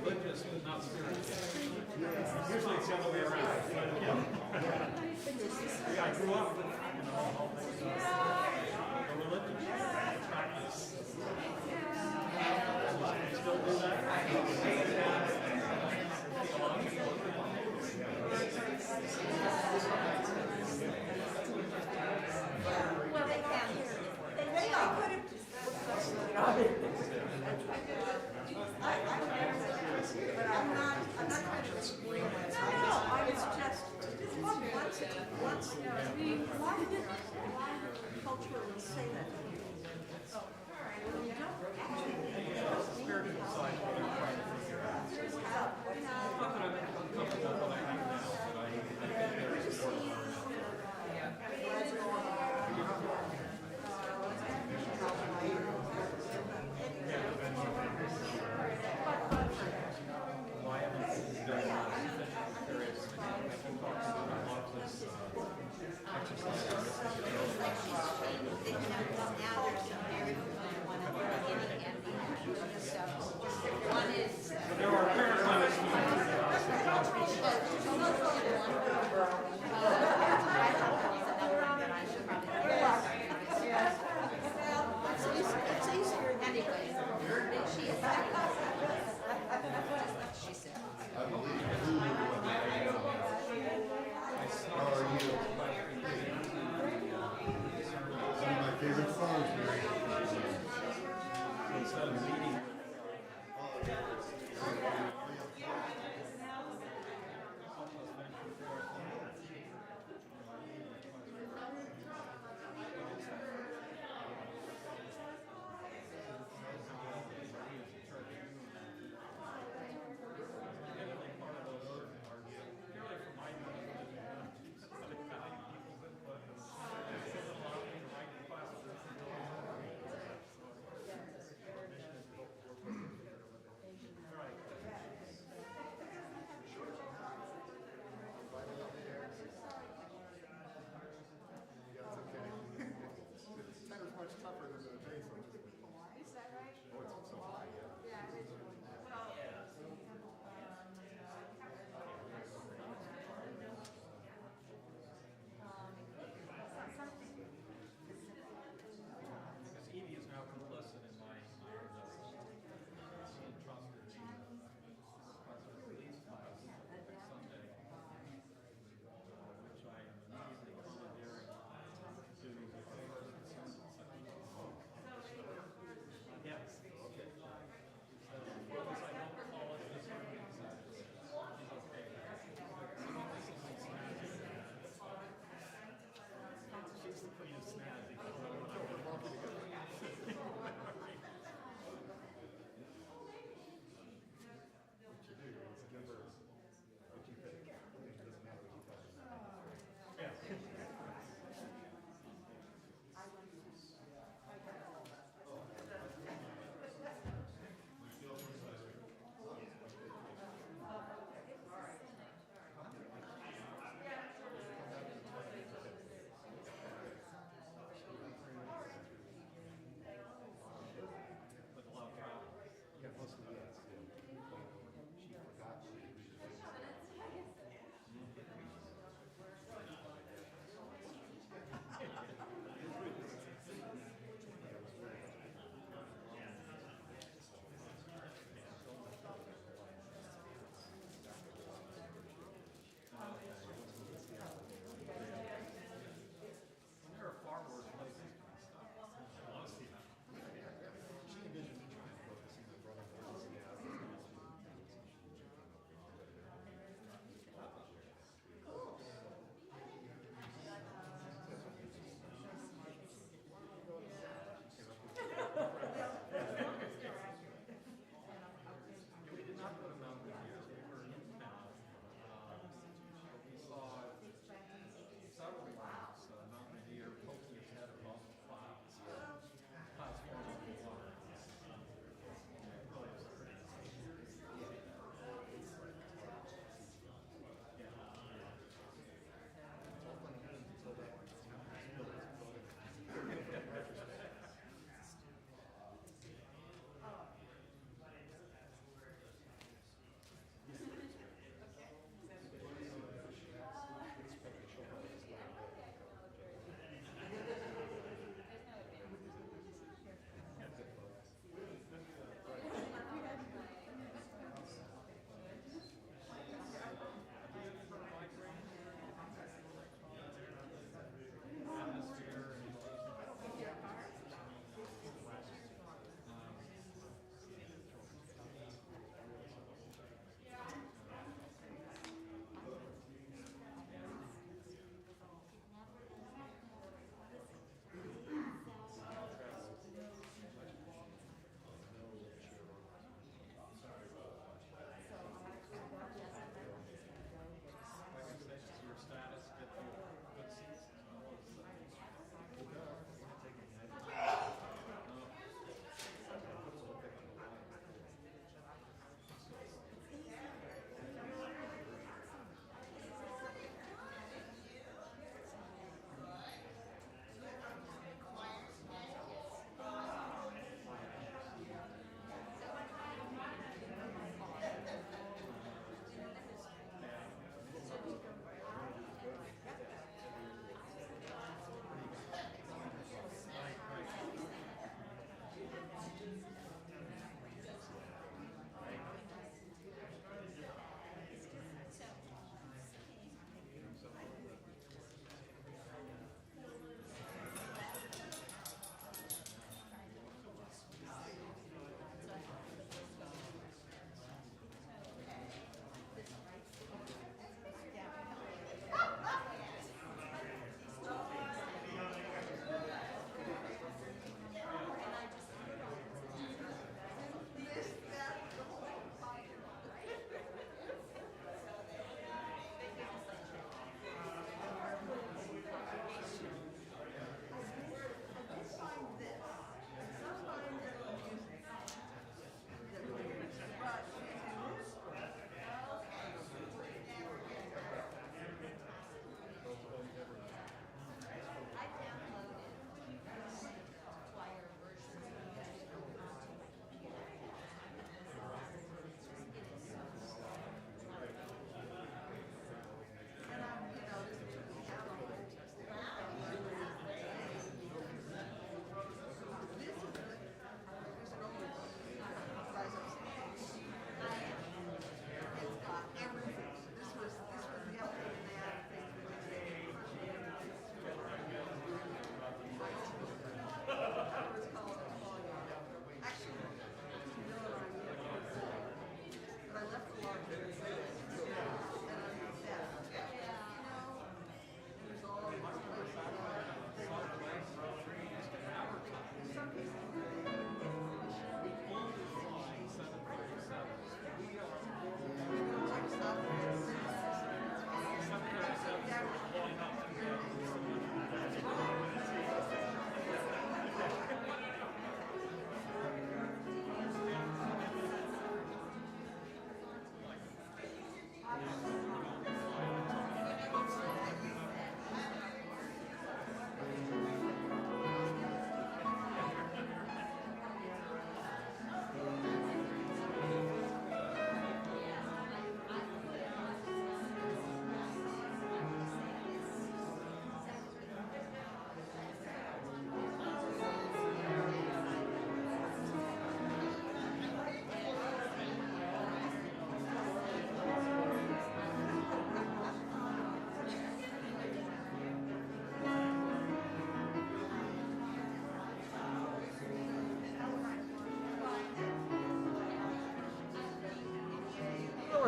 religious but not spiritual. Usually it's the other way around. Yeah, I grew up with, all this the religious practice. Still do that? Well, they can. They could have. I'm not trying to explain what it's like. No, it's just once why did culture will say that? You don't actually Spiritual side of what I'm trying to figure out. Not that I'm uncomfortable with what I have now, but I think there is more. Well, I haven't done various making talks about a lot of this exercise. One is There are parents on this meeting. it's easier anyway. She is she said. I believe who are you? One of my favorite songs, Mary. Instead of meeting.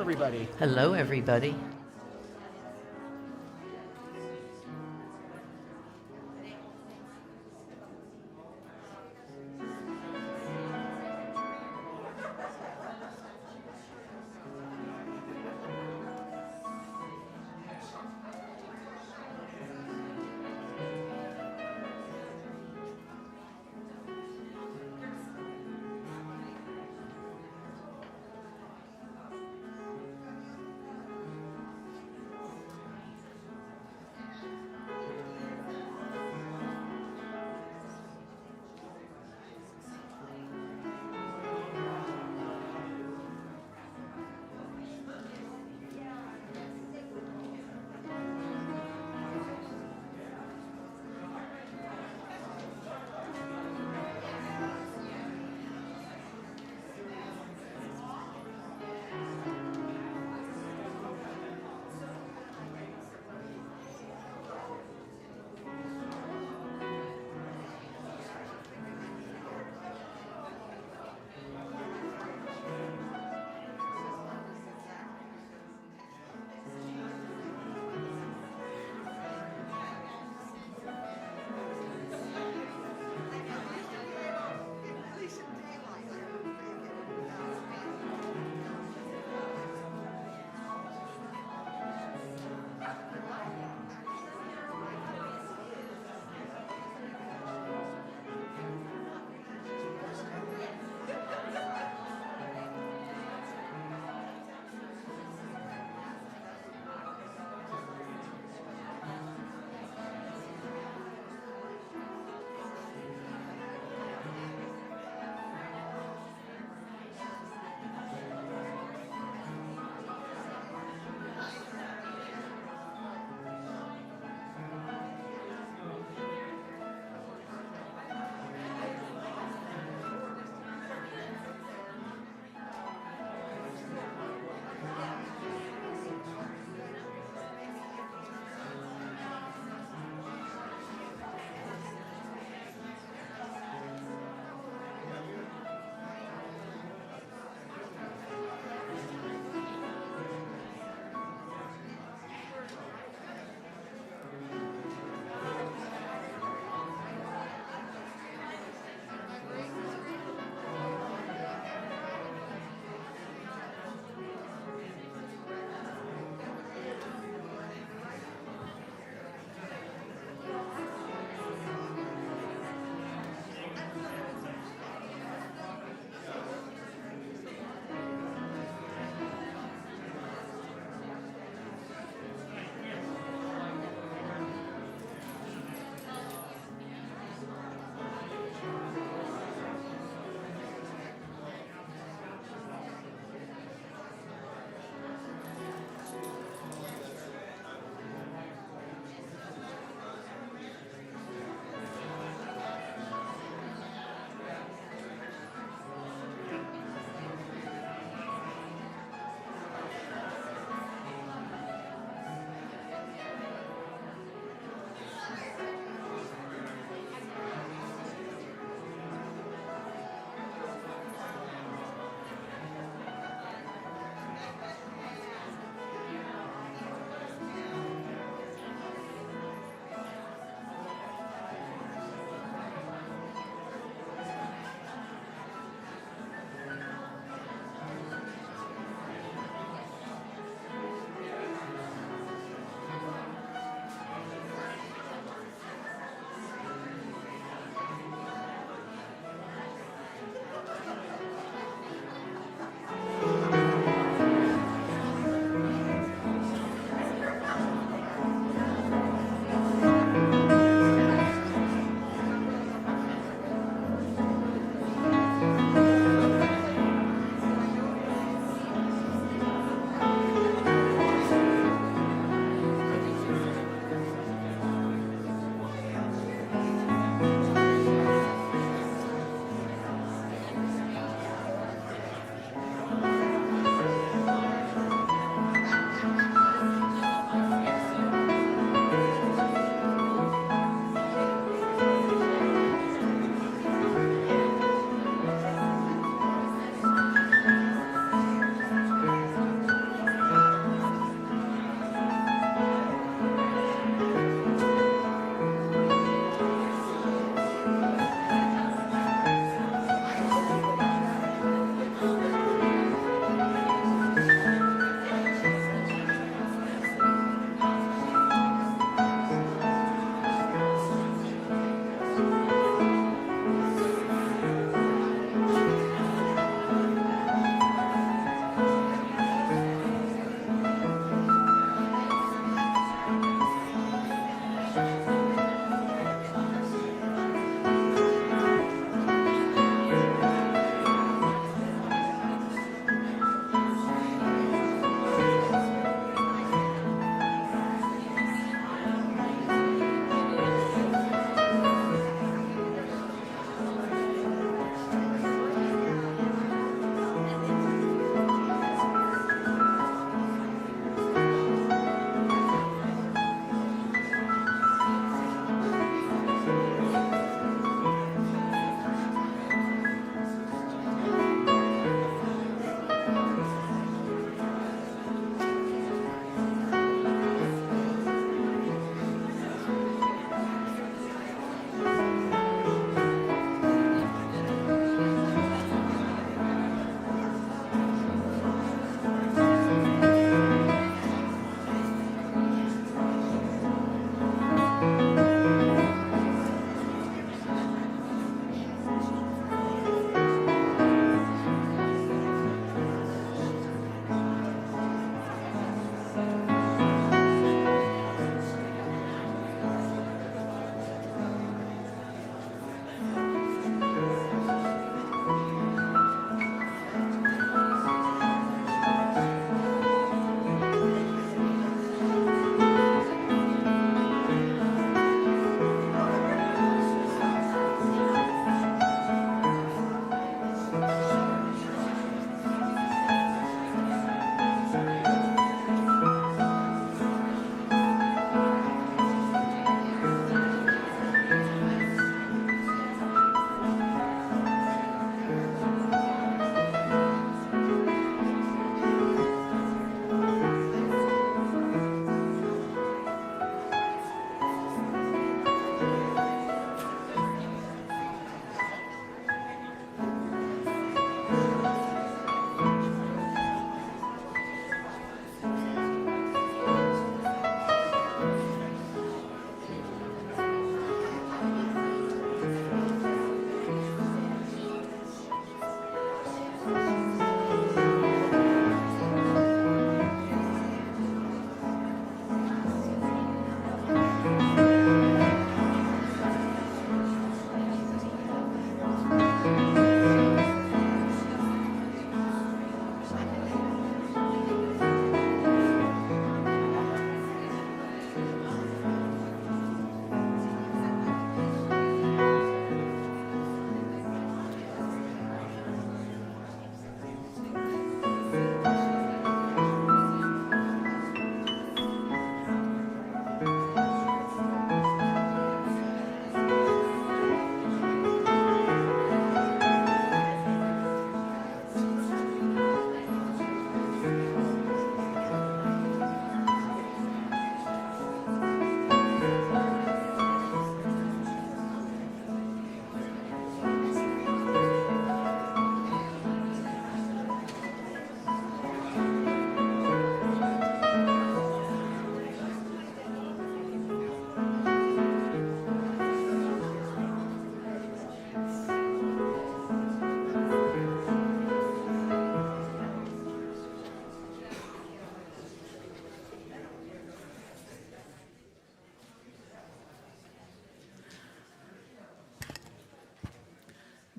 everybody. Hello, everybody.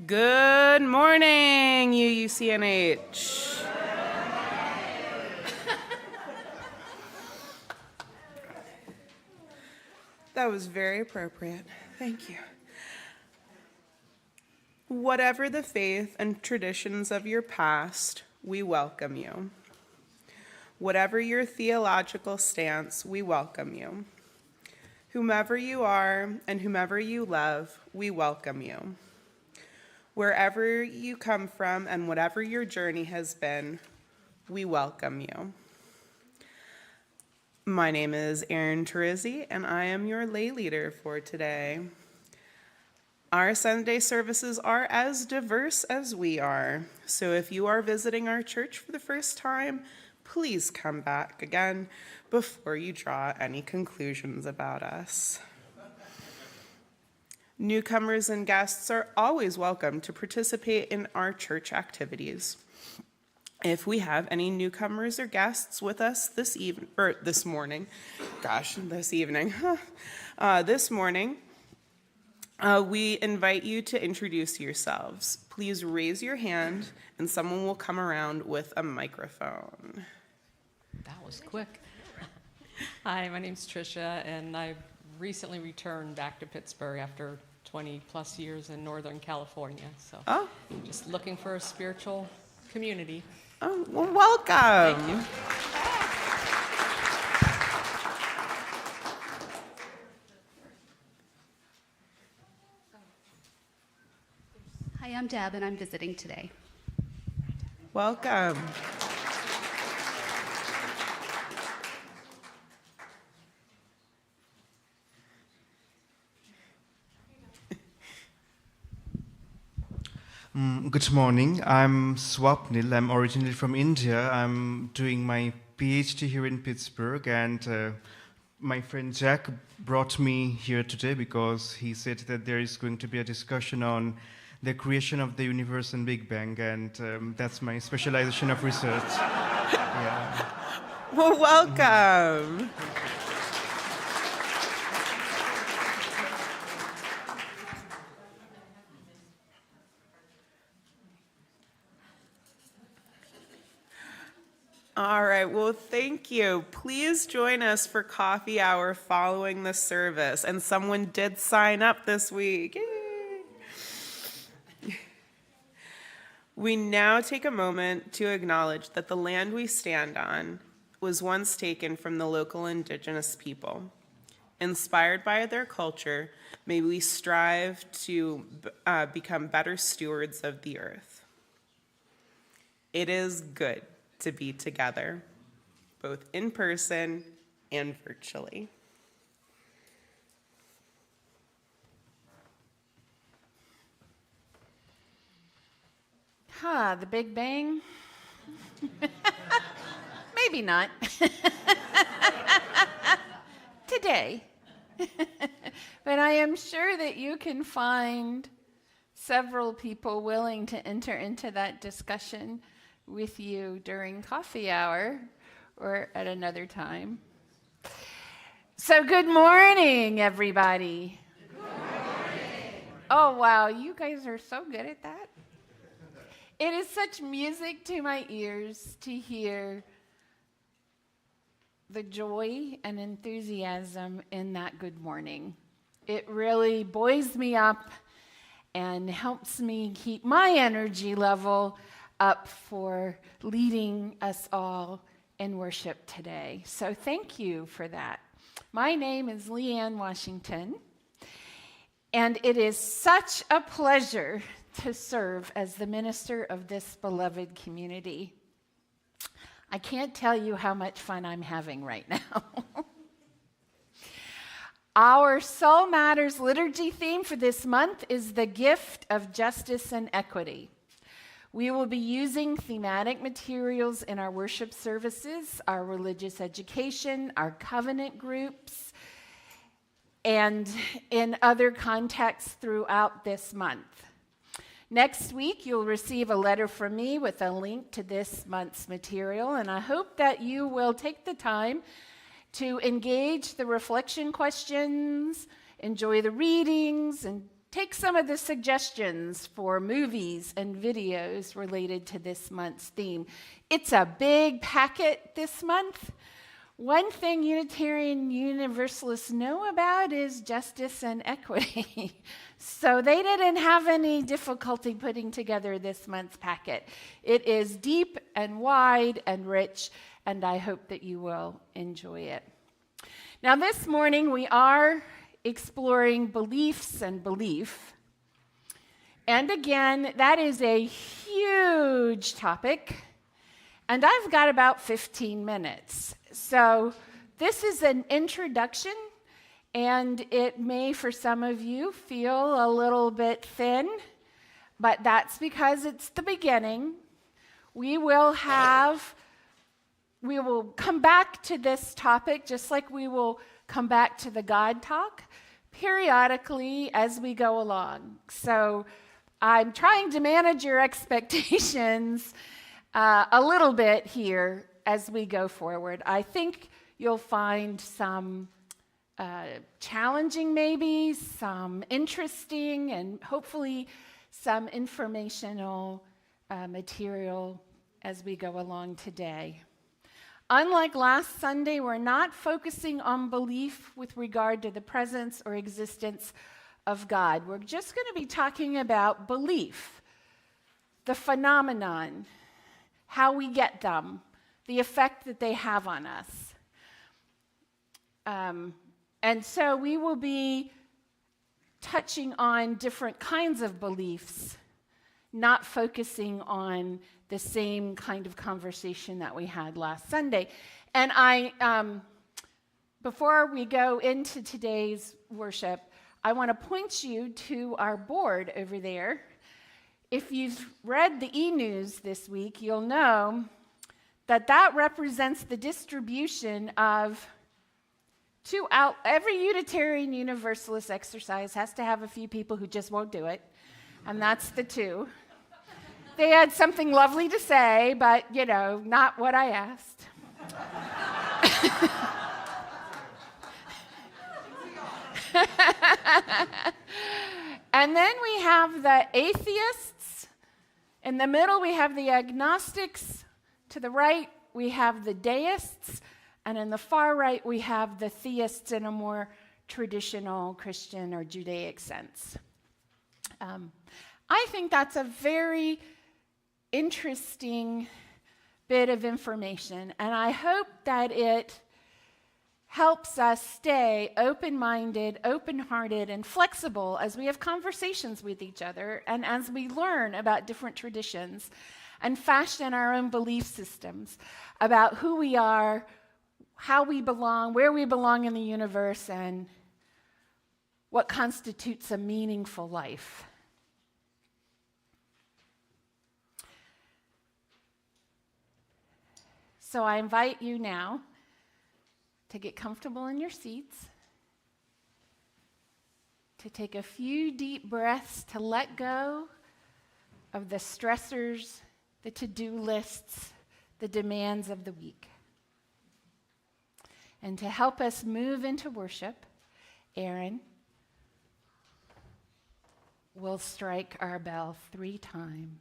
Good morning, UUCNH. That was very appropriate. Thank you. Whatever the faith and traditions of your past, we welcome you. Whatever your theological stance, we welcome you. Whomever you are and whomever you love, we welcome you. Wherever you come from and whatever your journey has been, we welcome you. My name is Erin Terizzi, and I am your lay leader for today. Our Sunday services are as diverse as we are, so if you are visiting our church for the first time, please come back again before you draw any conclusions about us. Newcomers and guests are always welcome to participate in our church activities. If we have any newcomers or guests with us this morning, we invite you to introduce yourselves. Please raise your hand and someone will come around with a microphone. That was quick. Hi, my name's Tricia, and I recently returned back to Pittsburgh after 20 plus years in Northern California. So just looking for a spiritual community. Oh, well, welcome. Thank you. Hi, I'm Deb, and I'm visiting today. Welcome. Good morning. I'm Swapnil. I'm originally from India. I'm doing my PhD here in Pittsburgh, and my friend Jack brought me here today because he said that there is going to be a discussion on the creation of the universe and Big Bang, and that's my specialization of research. Yeah. Well, welcome. All right, well, thank you. Please join us for coffee hour following the service. And someone did sign up this week. Yay! We now take a moment to acknowledge that the land we stand on was once taken from the local indigenous people. Inspired by their culture, may we strive to become better stewards of the earth. It is good to be together, both in person and virtually. The Big Bang? Maybe not. Today. But I am sure that you can find several people willing to enter into that discussion with you during coffee hour or at another time. So good morning, everybody. Good morning. Oh, wow, you guys are so good at that. It is such music to my ears to hear the joy and enthusiasm in that good morning. It really buoys me up and helps me keep my energy level up for leading us all in worship today. So thank you for that. My name is Leanne Washington, and it is such a pleasure to serve as the minister of this beloved community. I can't tell you how much fun I'm having right now. Our Soul Matters liturgy theme for this month is the gift of justice and equity. We will be using thematic materials in our worship services, our religious education, our covenant groups, and in other contexts throughout this month. Next week, you'll receive a letter from me with a link to this month's material, and I hope that you will take the time to engage the reflection questions, enjoy the readings, and take some of the suggestions for movies and videos related to this month's theme. It's a big packet this month. One thing Unitarian Universalists know about is justice and equity. So they didn't have any difficulty putting together this month's packet. It is deep and wide and rich, and I hope that you will enjoy it. Now, this morning we are exploring beliefs and belief. And again, that is a huge topic, and I've got about 15 minutes. So this is an introduction, and it may, for some of you, feel a little bit thin, but that's because it's the beginning. We will come back to this topic just like we will come back to the God talk periodically as we go along. So I'm trying to manage your expectations a little bit here as we go forward. I think you'll find some challenging, maybe some interesting, and hopefully some informational material as we go along today. Unlike last Sunday, we're not focusing on belief with regard to the presence or existence of God. We're just going to be talking about belief, the phenomenon, how we get them, the effect that they have on us. And so we will be touching on different kinds of beliefs, not focusing on the same kind of conversation that we had last Sunday. And before we go into today's worship, I want to point you to our board over there. If you've read the e-news this week, you'll know that represents the distribution of every Unitarian Universalist exercise has to have a few people who just won't do it, and that's the two. They had something lovely to say, but, not what I asked. And then we have the atheists. In the middle, we have the agnostics. To the right, we have the deists. And in the far right, we have the theists in a more traditional Christian or Judaic sense. I think that's a very interesting bit of information, and I hope that it helps us stay open-minded, open-hearted, and flexible as we have conversations with each other and as we learn about different traditions and fashion our own belief systems about who we are, how we belong, where we belong in the universe, and what constitutes a meaningful life. So I invite you now to get comfortable in your seats, to take a few deep breaths to let go of the stressors, the to-do lists, the demands of the week. And to help us move into worship, Aaron will strike our bell 3 times.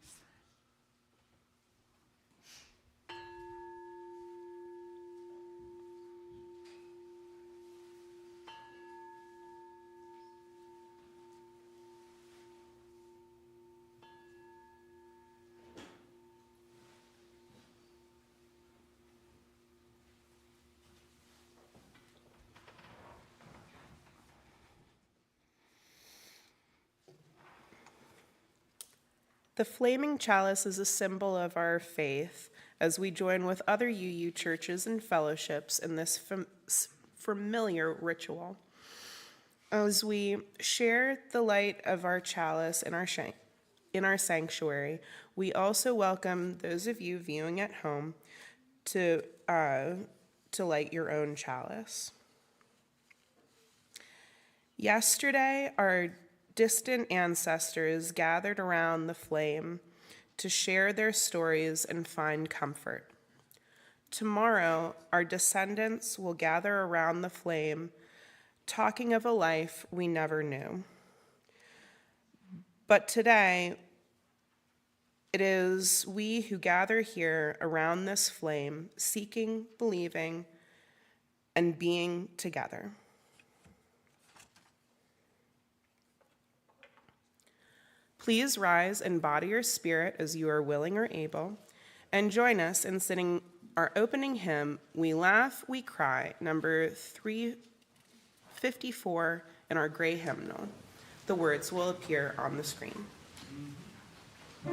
The flaming chalice is a symbol of our faith as we join with other UU churches and fellowships in this familiar ritual. As we share the light of our chalice in our sanctuary, we also welcome those of you viewing at home to light your own chalice. Yesterday, our distant ancestors gathered around the flame to share their stories and find comfort. Tomorrow, our descendants will gather around the flame, talking of a life we never knew. But today, it is we who gather here around this flame, seeking, believing, and being together. Please rise and body your spirit as you are willing or able, and join us in singing our opening hymn, We Laugh, We Cry, number 354 in our gray hymnal. The words will appear on the screen. We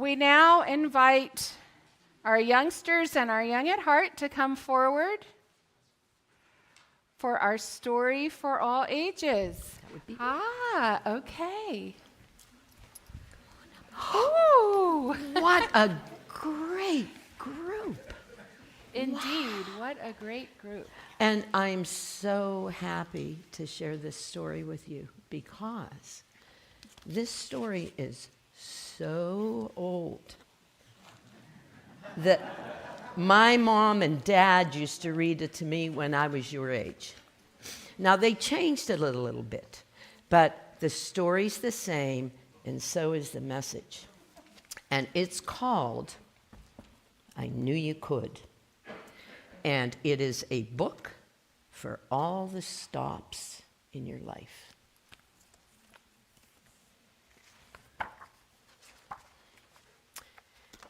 we now invite our youngsters and our young at heart to come forward for our story for all ages. Okay. Ooh. What a great group. Indeed, what a great group. And I'm so happy to share this story with you because this story is so old that my mom and dad used to read it to me when I was your age. Now, they changed it a little bit, but the story's the same, and so is the message. And it's called I Knew You Could. And it is a book for all the stops in your life.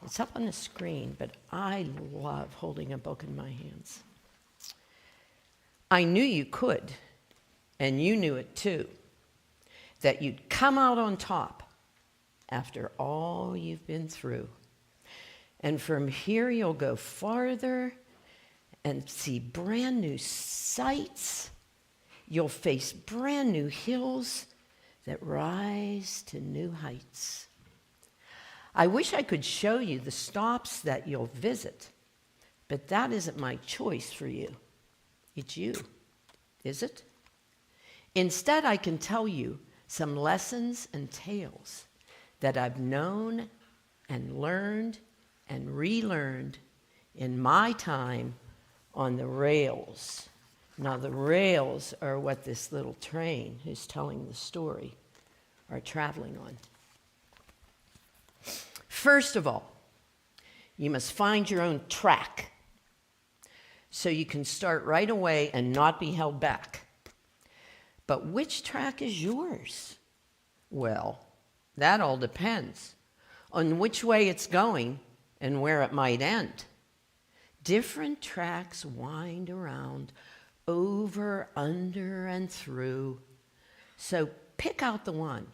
It's up on the screen, but I love holding a book in my hands. I knew you could, and you knew it too, that you'd come out on top after all you've been through. And from here you'll go farther and see brand new sights. You'll face brand new hills that rise to new heights. I wish I could show you the stops that you'll visit, but that isn't my choice for you. It's you, is it? Instead, I can tell you some lessons and tales that I've known and learned and relearned in my time on the rails. Now, the rails are what this little train who's telling the story are traveling on. First of all, you must find your own track so you can start right away and not be held back. But which track is yours? Well, that all depends on which way it's going and where it might end. Different tracks wind around, over, under, and through. So pick out the one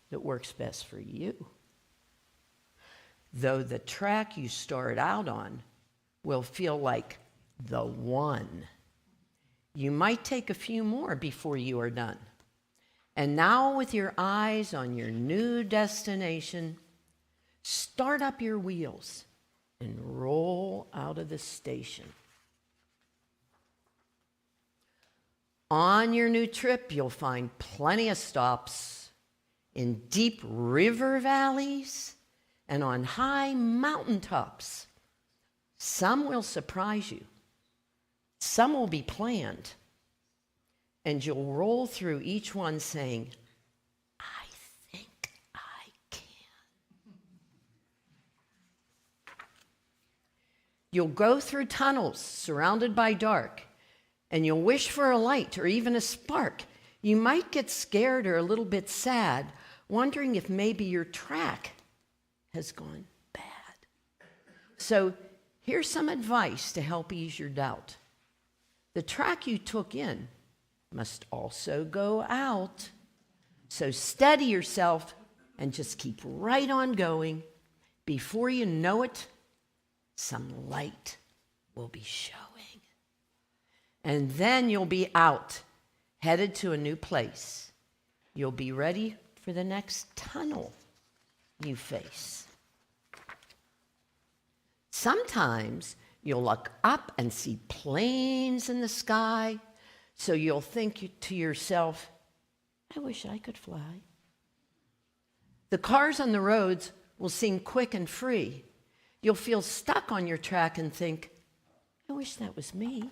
that works best for you. Though the track you start out on will feel like the one, you might take a few more before you are done. And now, with your eyes on your new destination, start up your wheels and roll out of the station. On your new trip, you'll find plenty of stops in deep river valleys and on high mountaintops. Some will surprise you. Some will be planned. And you'll roll through each one saying, I think I can. You'll go through tunnels surrounded by dark, and you'll wish for a light or even a spark. You might get scared or a little bit sad, wondering if maybe your track has gone bad. So here's some advice to help ease your doubt. The track you took in must also go out. So steady yourself and just keep right on going. Before you know it, some light will be showing. And then you'll be out, headed to a new place. You'll be ready for the next tunnel you face. Sometimes you'll look up and see planes in the sky, so you'll think to yourself, I wish I could fly. The cars on the roads will seem quick and free. You'll feel stuck on your track and think, I wish that was me.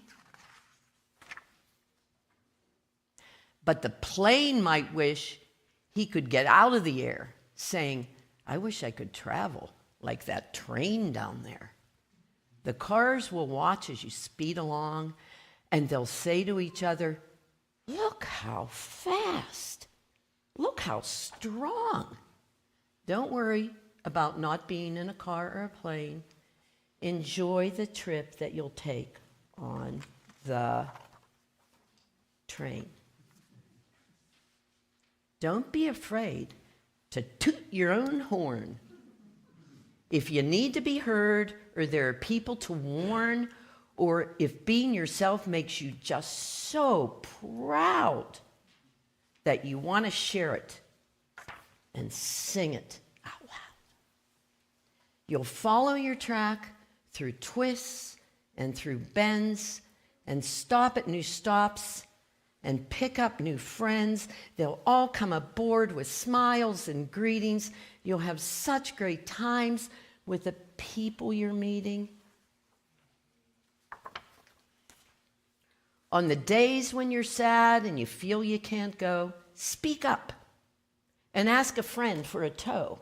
But the plane might wish he could get out of the air, saying, I wish I could travel like that train down there. The cars will watch as you speed along, and they'll say to each other, look how fast, look how strong. Don't worry about not being in a car or a plane. Enjoy the trip that you'll take on the train. Don't be afraid to toot your own horn. If you need to be heard, or there are people to warn, or if being yourself makes you just so proud that you want to share it and sing it out loud. You'll follow your track through twists and through bends and stop at new stops and pick up new friends. They'll all come aboard with smiles and greetings. You'll have such great times with the people you're meeting. On the days when you're sad and you feel you can't go, speak up and ask a friend for a tow.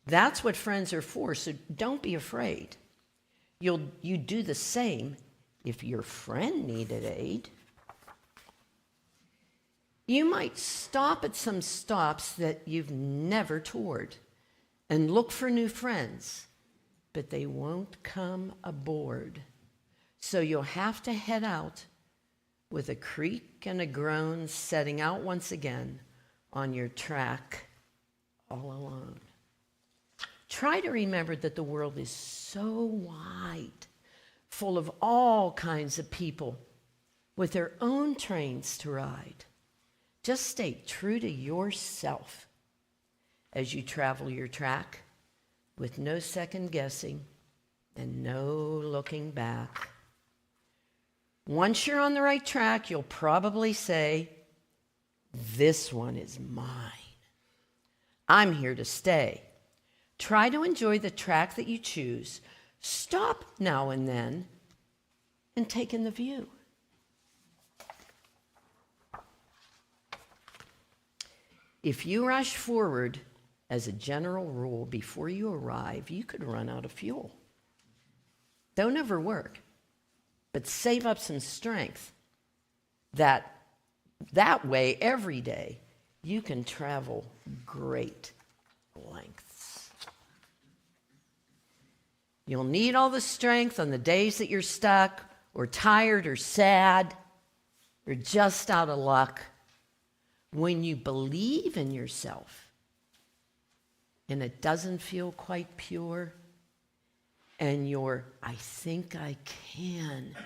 That's what friends are for, so don't be afraid. You'd do the same if your friend needed aid. You might stop at some stops that you've never toured and look for new friends, but they won't come aboard. So you'll have to head out with a creak and a groan, setting out once again on your track all alone. Try to remember that the world is so wide, full of all kinds of people with their own trains to ride. Just stay true to yourself as you travel your track with no second guessing and no looking back. Once you're on the right track, you'll probably say, "This one is mine. I'm here to stay." Try to enjoy the track that you choose. Stop now and then and take in the view. If you rush forward, as a general rule, before you arrive, you could run out of fuel. Don't overwork, but save up some strength. That way, every day, you can travel great lengths. You'll need all the strength on the days that you're stuck, or tired, or sad, or just out of luck. When you believe in yourself, and it doesn't feel quite pure, and your "I think I can"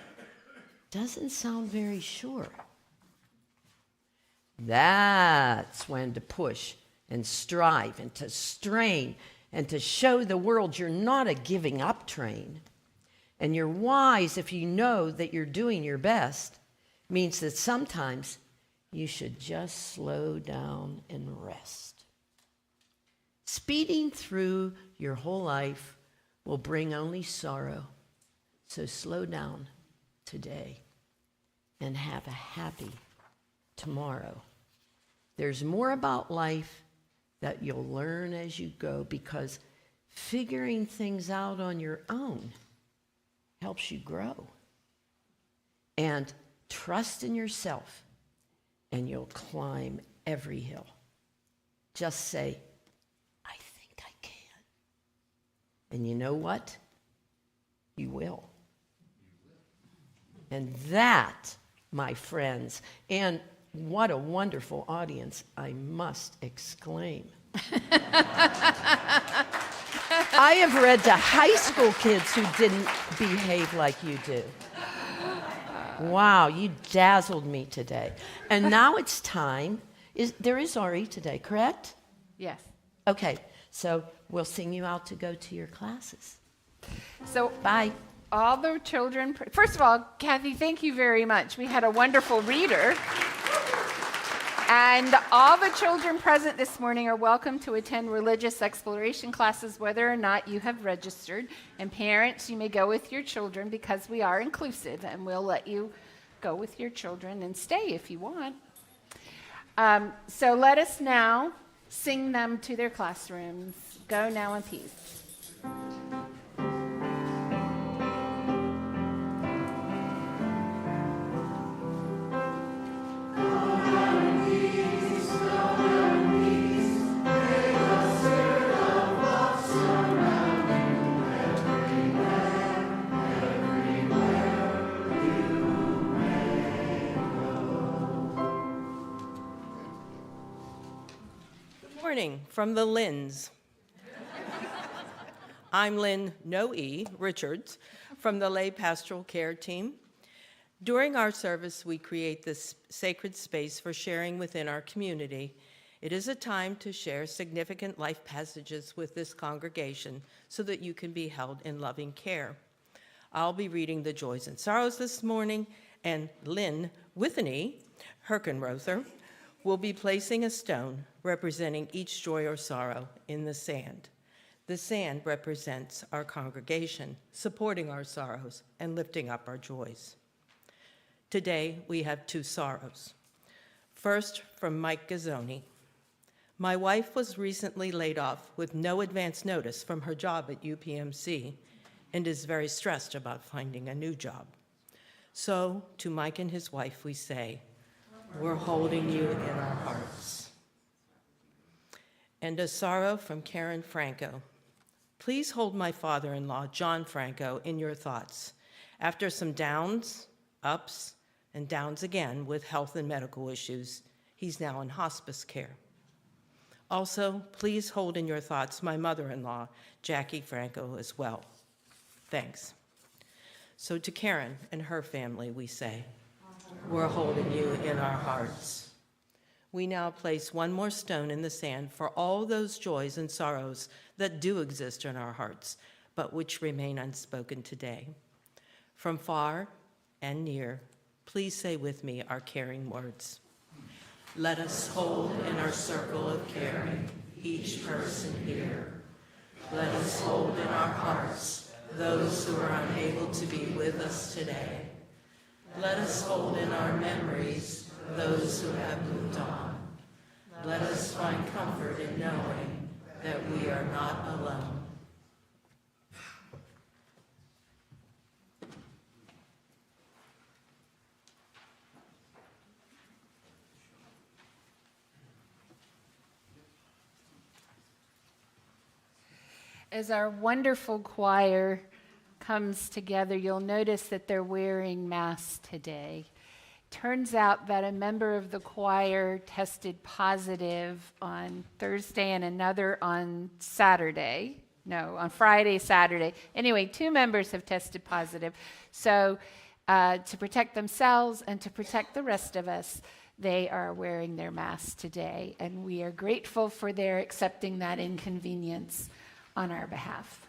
doesn't sound very sure, that's when to push and strive and to strain and to show the world you're not a giving up train. And you're wise if you know that you're doing your best. Means that sometimes you should just slow down and rest. Speeding through your whole life will bring only sorrow. So slow down today and have a happy tomorrow. There's more about life that you'll learn as you go, because figuring things out on your own helps you grow. And trust in yourself, and you'll climb every hill. Just say, "I think I can." And you know what? You will. And that, my friends, and what a wonderful audience, I must exclaim. I have read to high school kids who didn't behave like you do. Wow, you dazzled me today. And now it's time. There is RE today, correct? Yes. Okay, so we'll sing you out to go to your classes. So Bye. all the children, first of all, Kathy, thank you very much. We had a wonderful reader. And all the children present this morning are welcome to attend religious exploration classes, whether or not you have registered. And parents, you may go with your children because we are inclusive, and we'll let you go with your children and stay if you want. So let us now sing them to their classrooms. Go now in peace. Morning from the Linns. I'm Lynn No-E Richards from the Lay Pastoral Care Team. During our service, we create this sacred space for sharing within our community. It is a time to share significant life passages with this congregation so that you can be held in loving care. I'll be reading the joys and sorrows this morning, and Lynn Withany Herkenrother will be placing a stone representing each joy or sorrow in the sand. The sand represents our congregation, supporting our sorrows and lifting up our joys. Today, we have two sorrows. First, from Mike Gazzoni. My wife was recently laid off with no advance notice from her job at UPMC and is very stressed about finding a new job. So, to Mike and his wife, we say, we're holding you in our hearts. And a sorrow from Karen Franco. Please hold my father-in-law, John Franco, in your thoughts. After some downs, ups, and downs again with health and medical issues, he's now in hospice care. Also, please hold in your thoughts my mother-in-law, Jackie Franco, as well. Thanks. So to Karen and her family, we say, we're holding you in our hearts. We now place one more stone in the sand for all those joys and sorrows that do exist in our hearts, but which remain unspoken today. From far and near, please say with me our caring words. Let us hold in our circle of caring each person here. Let us hold in our hearts those who are unable to be with us today. Let us hold in our memories those who have moved on. Let us find comfort in knowing that we are not alone. As our wonderful choir comes together, you'll notice that they're wearing masks today. Turns out that a member of the choir tested positive on Thursday and another on Saturday. No, on Friday, Saturday. Anyway, 2 members have tested positive. So to protect themselves and to protect the rest of us, they are wearing their masks today. And we are grateful for their accepting that inconvenience on our behalf.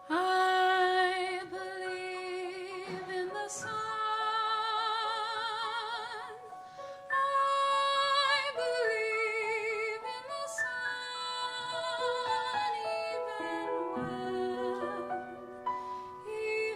I believe in the sun. I believe in the sun, even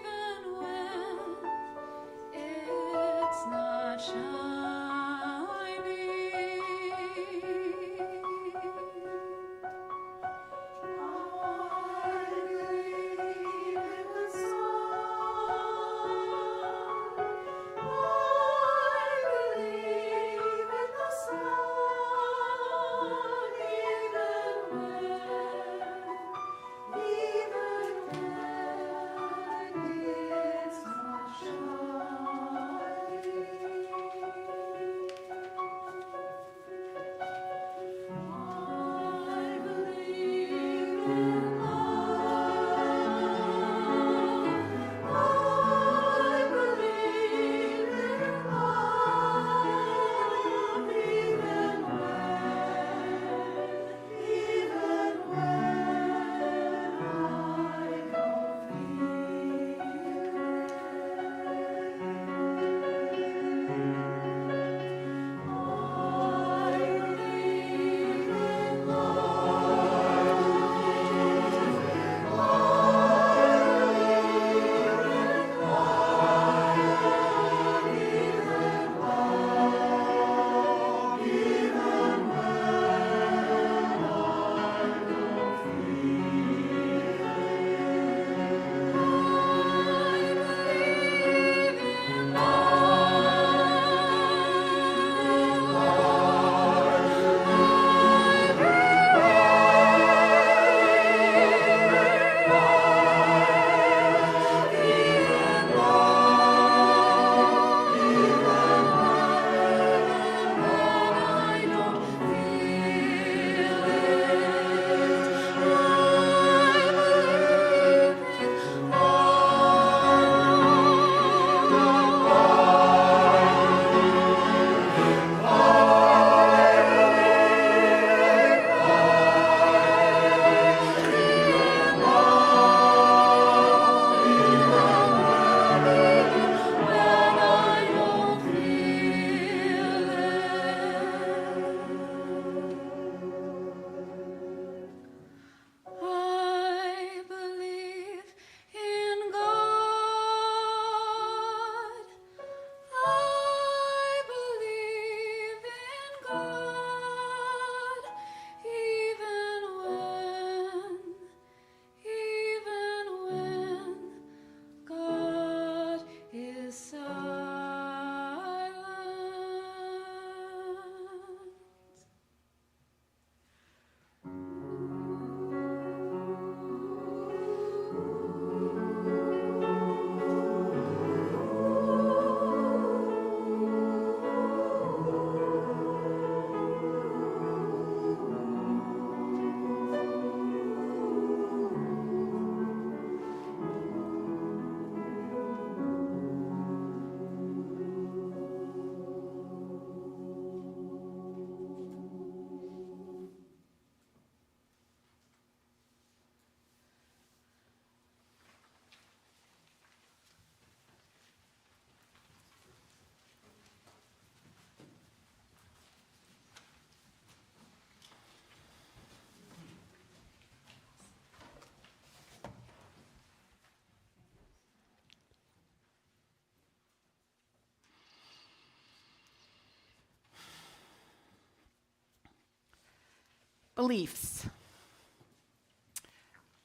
Beliefs.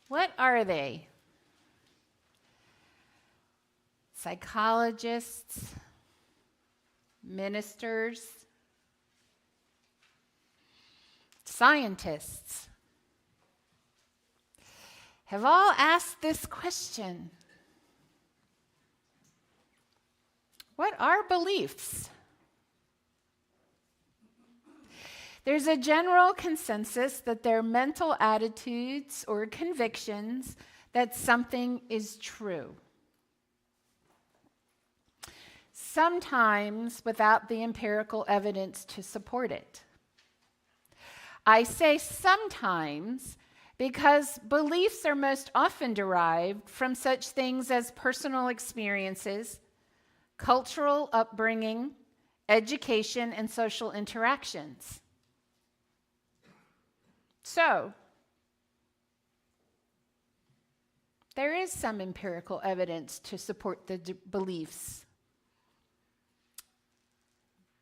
What are they? Psychologists, ministers, scientists have all asked this question. What are beliefs? There's a general consensus that they're mental attitudes or convictions that something is true. Sometimes without the empirical evidence to support it. I say sometimes because beliefs are most often derived from such things as personal experiences, cultural upbringing, education, and social interactions. So, there is some empirical evidence to support the beliefs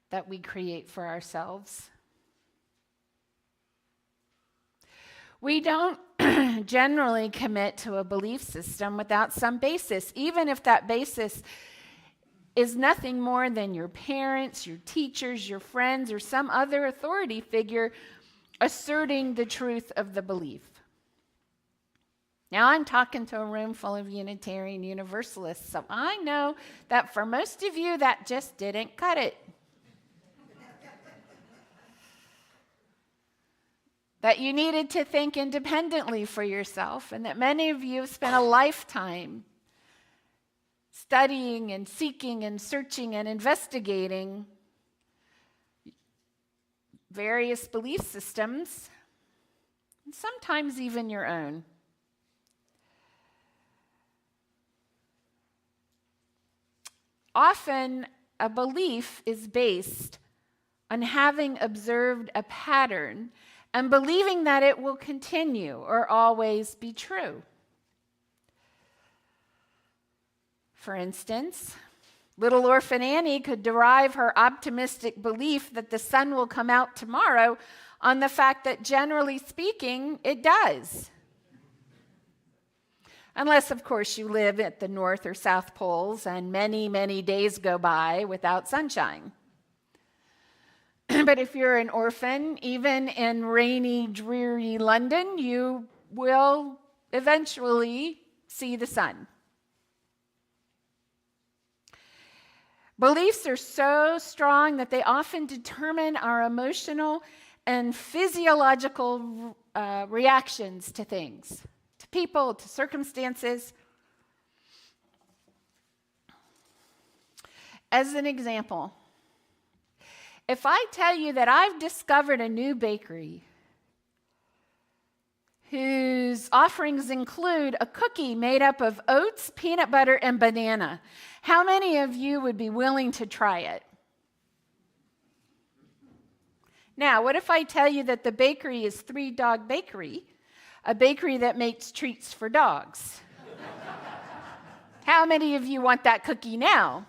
that we create for ourselves. We don't generally commit to a belief system without some basis, even if that basis is nothing more than your parents, your teachers, your friends, or some other authority figure asserting the truth of the belief. Now, I'm talking to a room full of Unitarian Universalists, so I know that for most of you, that just didn't cut it. That you needed to think independently for yourself, and that many of you have spent a lifetime studying and seeking and searching and investigating various belief systems, and sometimes even your own. Often, a belief is based on having observed a pattern and believing that it will continue or always be true. For instance, little orphan Annie could derive her optimistic belief that the sun will come out tomorrow on the fact that, generally speaking, it does. Unless, of course, you live at the North or South Poles and many, many days go by without sunshine. But if you're an orphan, even in rainy, dreary London, you will eventually see the sun. Beliefs are so strong that they often determine our emotional and physiological reactions to things, to people, to circumstances. As an example, if I tell you that I've discovered a new bakery whose offerings include a cookie made up of oats, peanut butter, and banana, how many of you would be willing to try it? Now, what if I tell you that the bakery is Three Dog Bakery, a bakery that makes treats for dogs? How many of you want that cookie now?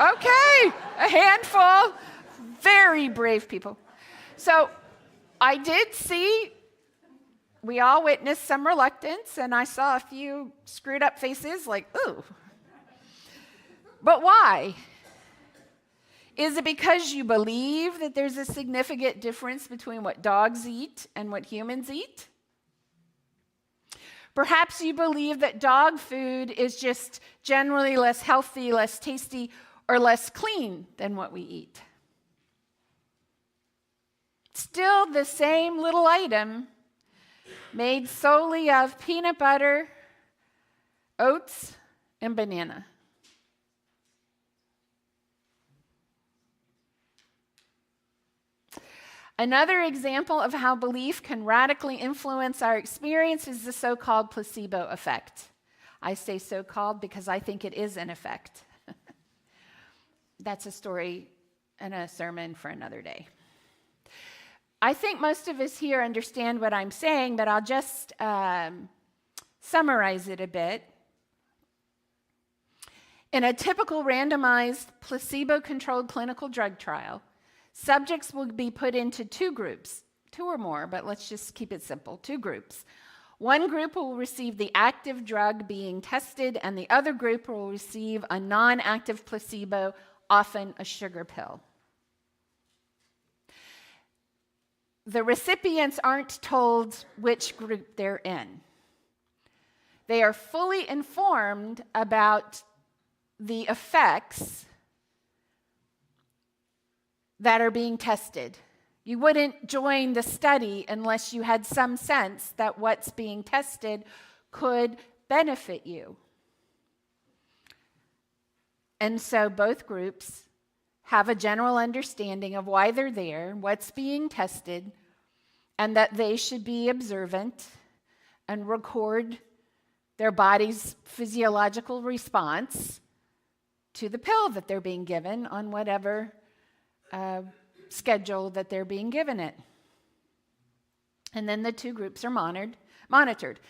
Okay, a handful. Very brave people. So I did see, we all witnessed some reluctance, and I saw a few screwed up faces like, ooh. But why? Is it because you believe that there's a significant difference between what dogs eat and what humans eat? Perhaps you believe that dog food is just generally less healthy, less tasty, or less clean than what we eat. Still the same little item made solely of peanut butter, oats, and banana. Another example of how belief can radically influence our experience is the so-called placebo effect. I say so-called because I think it is an effect. That's a story and a sermon for another day. I think most of us here understand what I'm saying, but I'll just summarize it a bit. In a typical randomized placebo-controlled clinical drug trial, Subjects will be put into two groups, two or more, but let's just keep it simple, two groups. One group will receive the active drug being tested, and the other group will receive a non-active placebo, often a sugar pill. The recipients aren't told which group they're in. They are fully informed about the effects that are being tested. You wouldn't join the study unless you had some sense that what's being tested could benefit you. And so both groups have a general understanding of why they're there, what's being tested, and that they should be observant and record their body's physiological response to the pill that they're being given on whatever schedule that they're being given it. And then the two groups are monitored.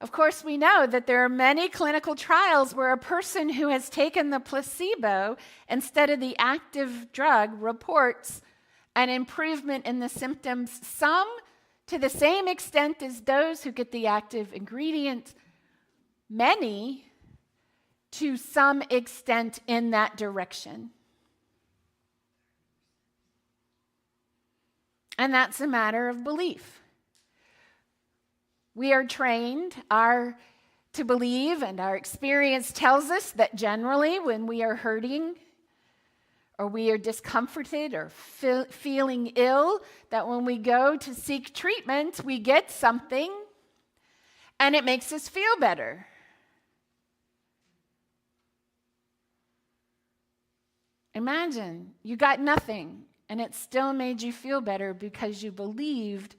Of course, we know that there are many clinical trials where a person who has taken the placebo instead of the active drug reports an improvement in the symptoms, some to the same extent as those who get the active ingredient, many to some extent in that direction. And that's a matter of belief. We are trained to believe, and our experience tells us that generally when we are hurting or we are discomforted or feeling ill, that when we go to seek treatment, we get something and it makes us feel better. Imagine you got nothing and it still made you feel better because you believed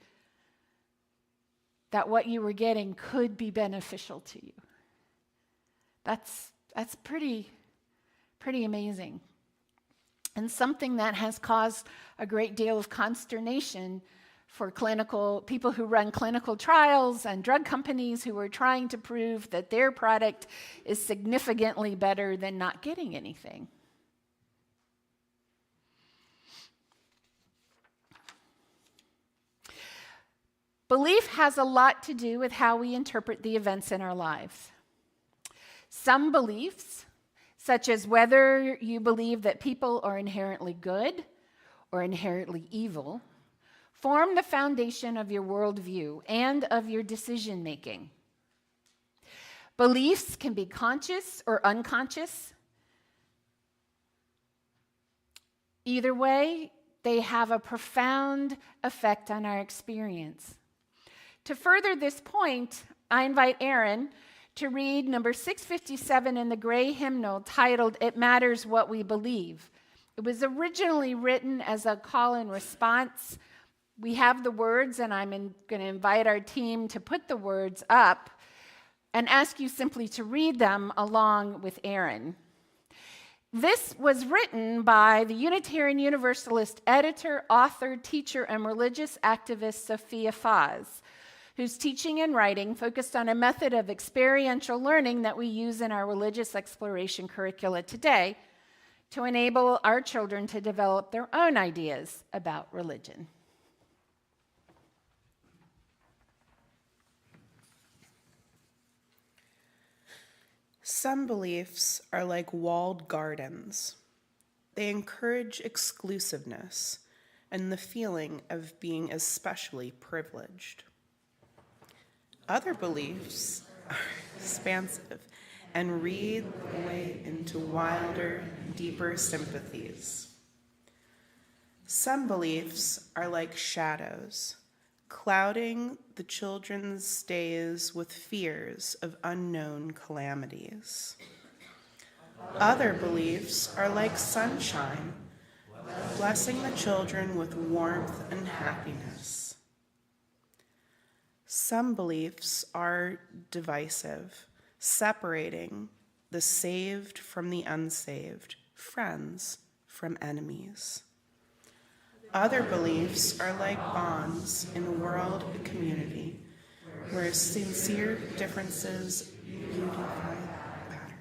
that what you were getting could be beneficial to you. That's pretty amazing. And something that has caused a great deal of consternation for people who run clinical trials and drug companies who are trying to prove that their product is significantly better than not getting anything. Belief has a lot to do with how we interpret the events in our lives. Some beliefs, such as whether you believe that people are inherently good or inherently evil, form the foundation of your worldview and of your decision making. Beliefs can be conscious or unconscious. Either way, they have a profound effect on our experience. To further this point, I invite Aaron to read number 657 in the Gray hymnal titled, "It Matters What We Believe." It was originally written as a call and response. We have the words, and I'm going to invite our team to put the words up and ask you simply to read them along with Aaron. This was written by the Unitarian Universalist editor, author, teacher, and religious activist Sophia Faz, whose teaching and writing focused on a method of experiential learning that we use in our religious exploration curricula today to enable our children to develop their own ideas about religion. Some beliefs are like walled gardens. They encourage exclusiveness and the feeling of being especially privileged. Other beliefs are expansive and read the way into wilder, deeper sympathies. Some beliefs are like shadows, clouding the children's days with fears of unknown calamities. Other beliefs are like sunshine, blessing the children with warmth and happiness. Some beliefs are divisive, separating the saved from the unsaved, friends from enemies. Other beliefs are like bonds in a world and community where sincere differences beautify pattern.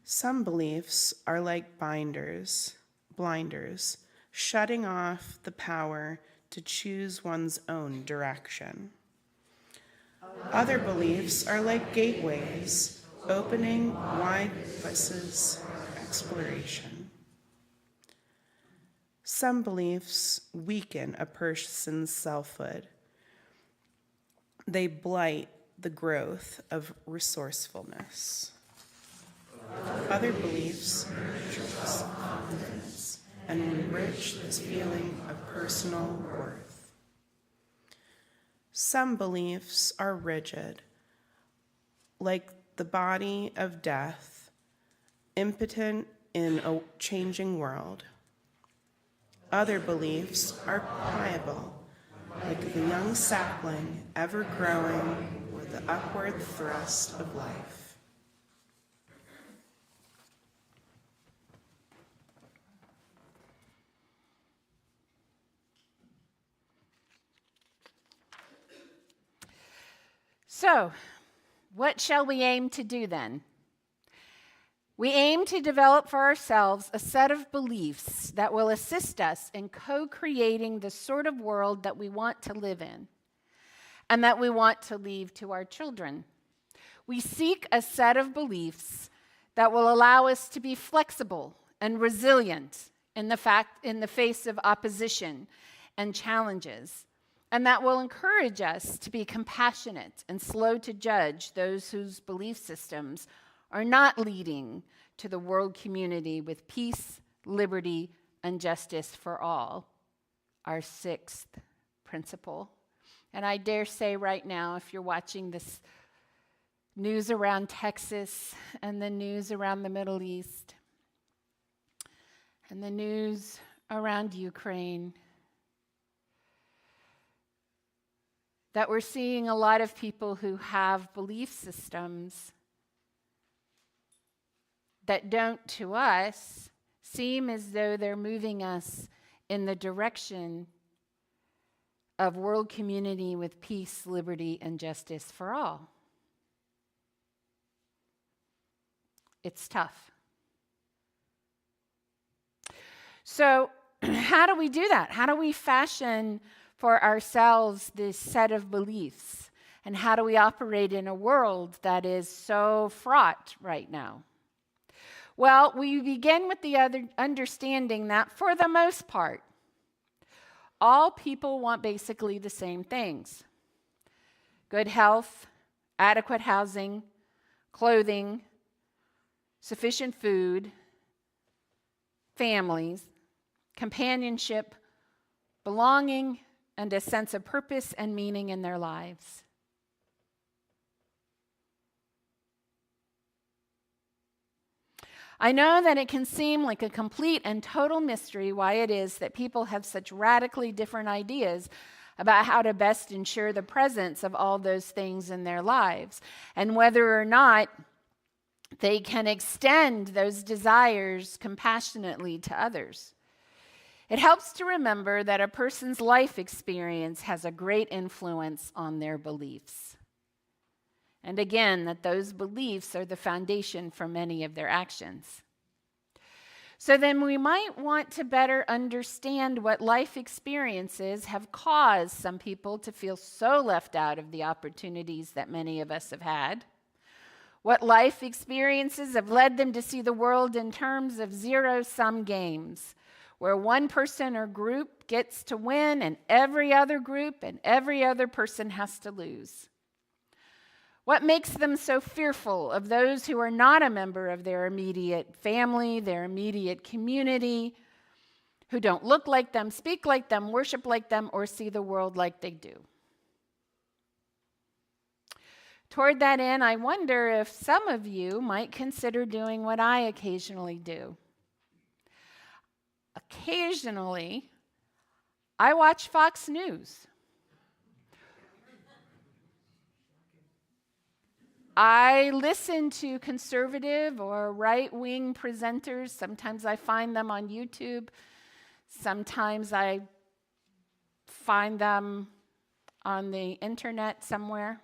Some beliefs are like binders blinders, shutting off the power to choose one's own direction. Other beliefs are like gateways, opening wide vistas of exploration. Some beliefs weaken a person's selfhood. They blight the growth of resourcefulness. Other beliefs nurture self-confidence and enrich this feeling of personal worth. Some beliefs are rigid, like the body of death, impotent in a changing world. Other beliefs are pliable, like the young sapling ever growing with the upward thrust of life. So, what shall we aim to do then? We aim to develop for ourselves a set of beliefs that will assist us in co-creating the sort of world that we want to live in and that we want to leave to our children. We seek a set of beliefs that will allow us to be flexible and resilient in the face of opposition and challenges, and that will encourage us to be compassionate and slow to judge those whose belief systems are not leading to the world community with peace, liberty, and justice for all, our sixth principle. And I dare say right now, if you're watching this news around Texas and the news around the Middle East and the news around Ukraine, that we're seeing a lot of people who have belief systems that don't, to us, seem as though they're moving us in the direction of world community with peace, liberty, and justice for all. It's tough. So, how do we do that? How do we fashion for ourselves this set of beliefs? And how do we operate in a world that is so fraught right now? Well, we begin with the understanding that for the most part, all people want basically the same things: good health, adequate housing, clothing, sufficient food, families, companionship, belonging, and a sense of purpose and meaning in their lives. I know that it can seem like a complete and total mystery why it is that people have such radically different ideas about how to best ensure the presence of all those things in their lives, and whether or not they can extend those desires compassionately to others. It helps to remember that a person's life experience has a great influence on their beliefs. And again, that those beliefs are the foundation for many of their actions. So then we might want to better understand what life experiences have caused some people to feel so left out of the opportunities that many of us have had. What life experiences have led them to see the world in terms of zero-sum games, where one person or group gets to win and every other group and every other person has to lose. What makes them so fearful of those who are not a member of their immediate family, their immediate community, who don't look like them, speak like them, worship like them, or see the world like they do? Toward that end, I wonder if some of you might consider doing what I occasionally do. Occasionally, I watch Fox News. I listen to conservative or right-wing presenters. Sometimes I find them on YouTube. Sometimes I find them on the internet somewhere.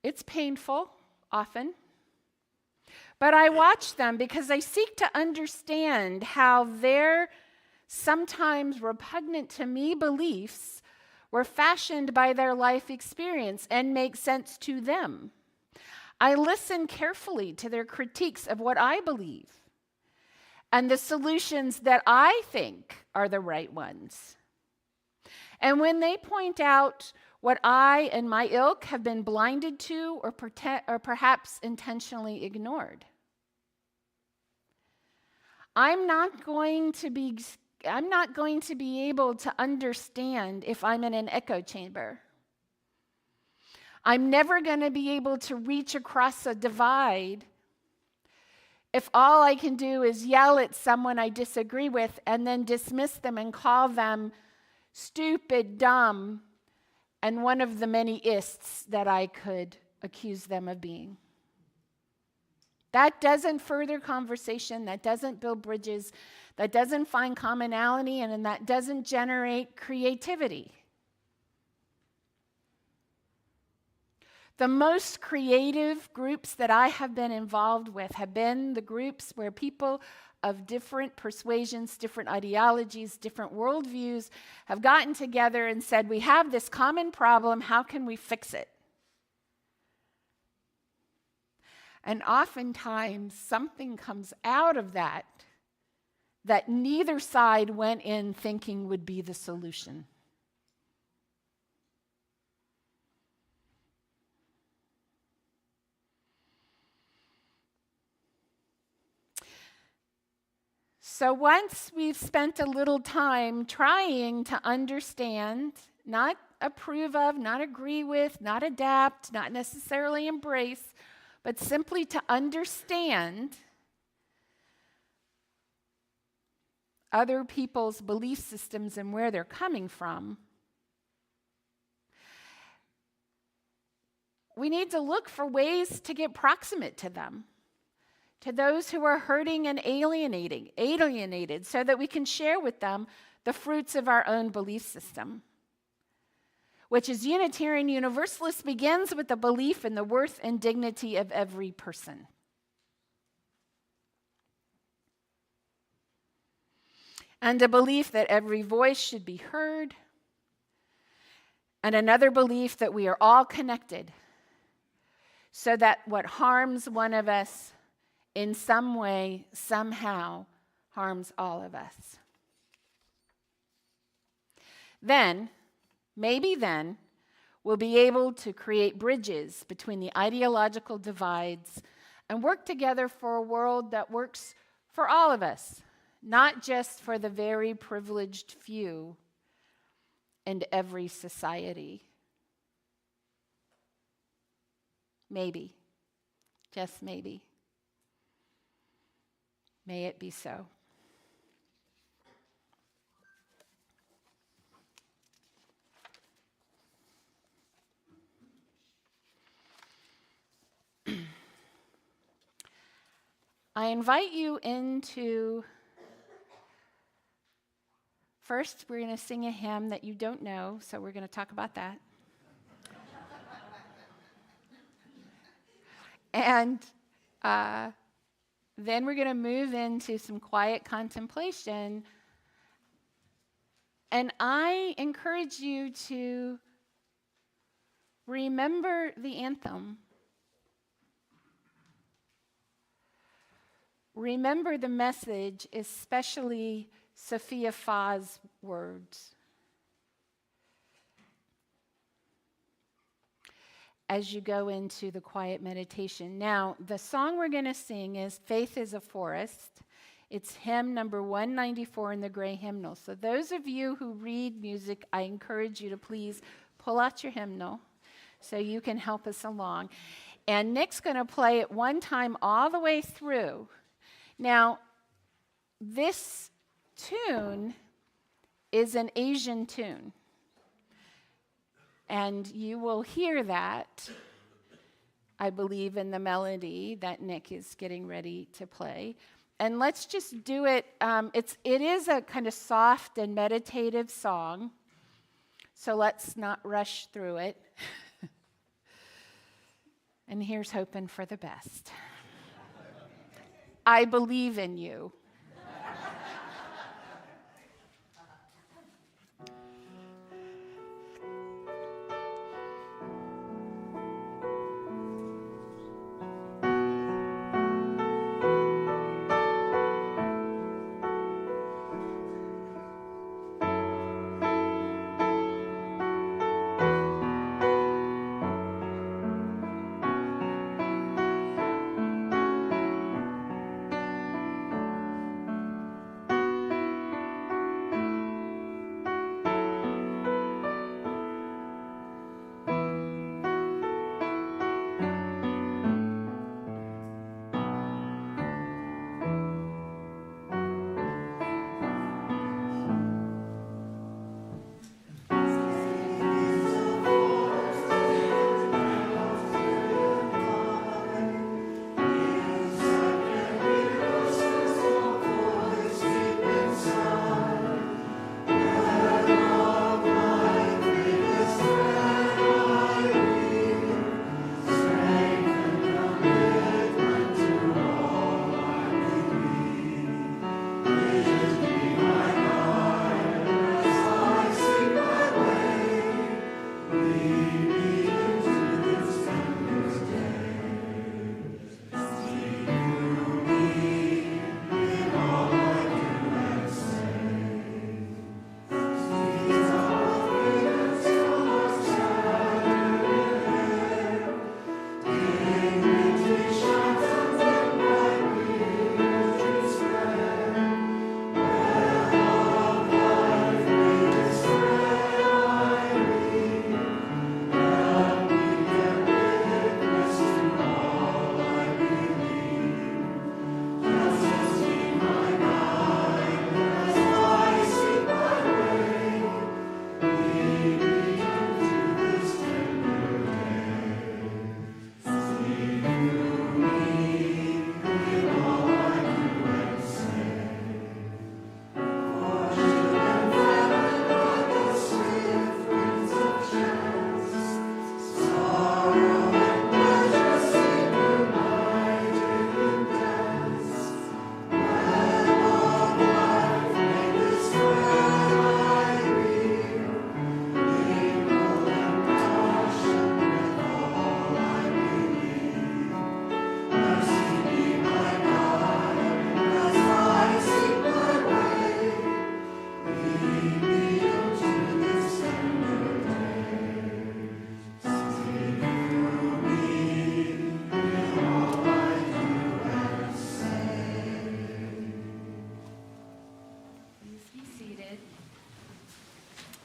It's painful, often. But I watch them because I seek to understand how their sometimes repugnant to me beliefs were fashioned by their life experience and make sense to them. I listen carefully to their critiques of what I believe and the solutions that I think are the right ones. And when they point out what I and my ilk have been blinded to or perhaps intentionally ignored, I'm not going to be able to understand if I'm in an echo chamber. I'm never going to be able to reach across a divide if all I can do is yell at someone I disagree with and then dismiss them and call them stupid, dumb, and one of the many ists that I could accuse them of being. That doesn't further conversation, that doesn't build bridges, that doesn't find commonality, and that doesn't generate creativity. The most creative groups that I have been involved with have been the groups where people of different persuasions, different ideologies, different worldviews have gotten together and said, we have this common problem, how can we fix it? And oftentimes something comes out of that that neither side went in thinking would be the solution. So once we've spent a little time trying to understand, not approve of, not agree with, not adapt, not necessarily embrace, but simply to understand other people's belief systems and where they're coming from, we need to look for ways to get proximate to them, to those who are hurting and alienated, so that we can share with them the fruits of our own belief system, which as Unitarian Universalists begins with the belief in the worth and dignity of every person. And a belief that every voice should be heard, and another belief that we are all connected, so that what harms one of us in some way, somehow, harms all of us. Then, maybe then, we'll be able to create bridges between the ideological divides and work together for a world that works for all of us, not just for the very privileged few in every society. Maybe, just maybe. May it be so. I invite you into, first we're going to sing a hymn that you don't know, so we're going to talk about that. And then we're going to move into some quiet contemplation. And I encourage you to remember the anthem. Remember the message, especially Sophia Fa's words. As you go into the quiet meditation. Now, the song we're going to sing is Faith is a Forest. It's hymn number 194 in the gray hymnal. So those of you who read music, I encourage you to please pull out your hymnal so you can help us along. And Nick's going to play it one time all the way through. Now, this tune is an Asian tune. And you will hear that, I believe, in the melody that Nick is getting ready to play. And let's just do it. It is a kind of soft and meditative song, so let's not rush through it. And here's hoping for the best. I believe in you.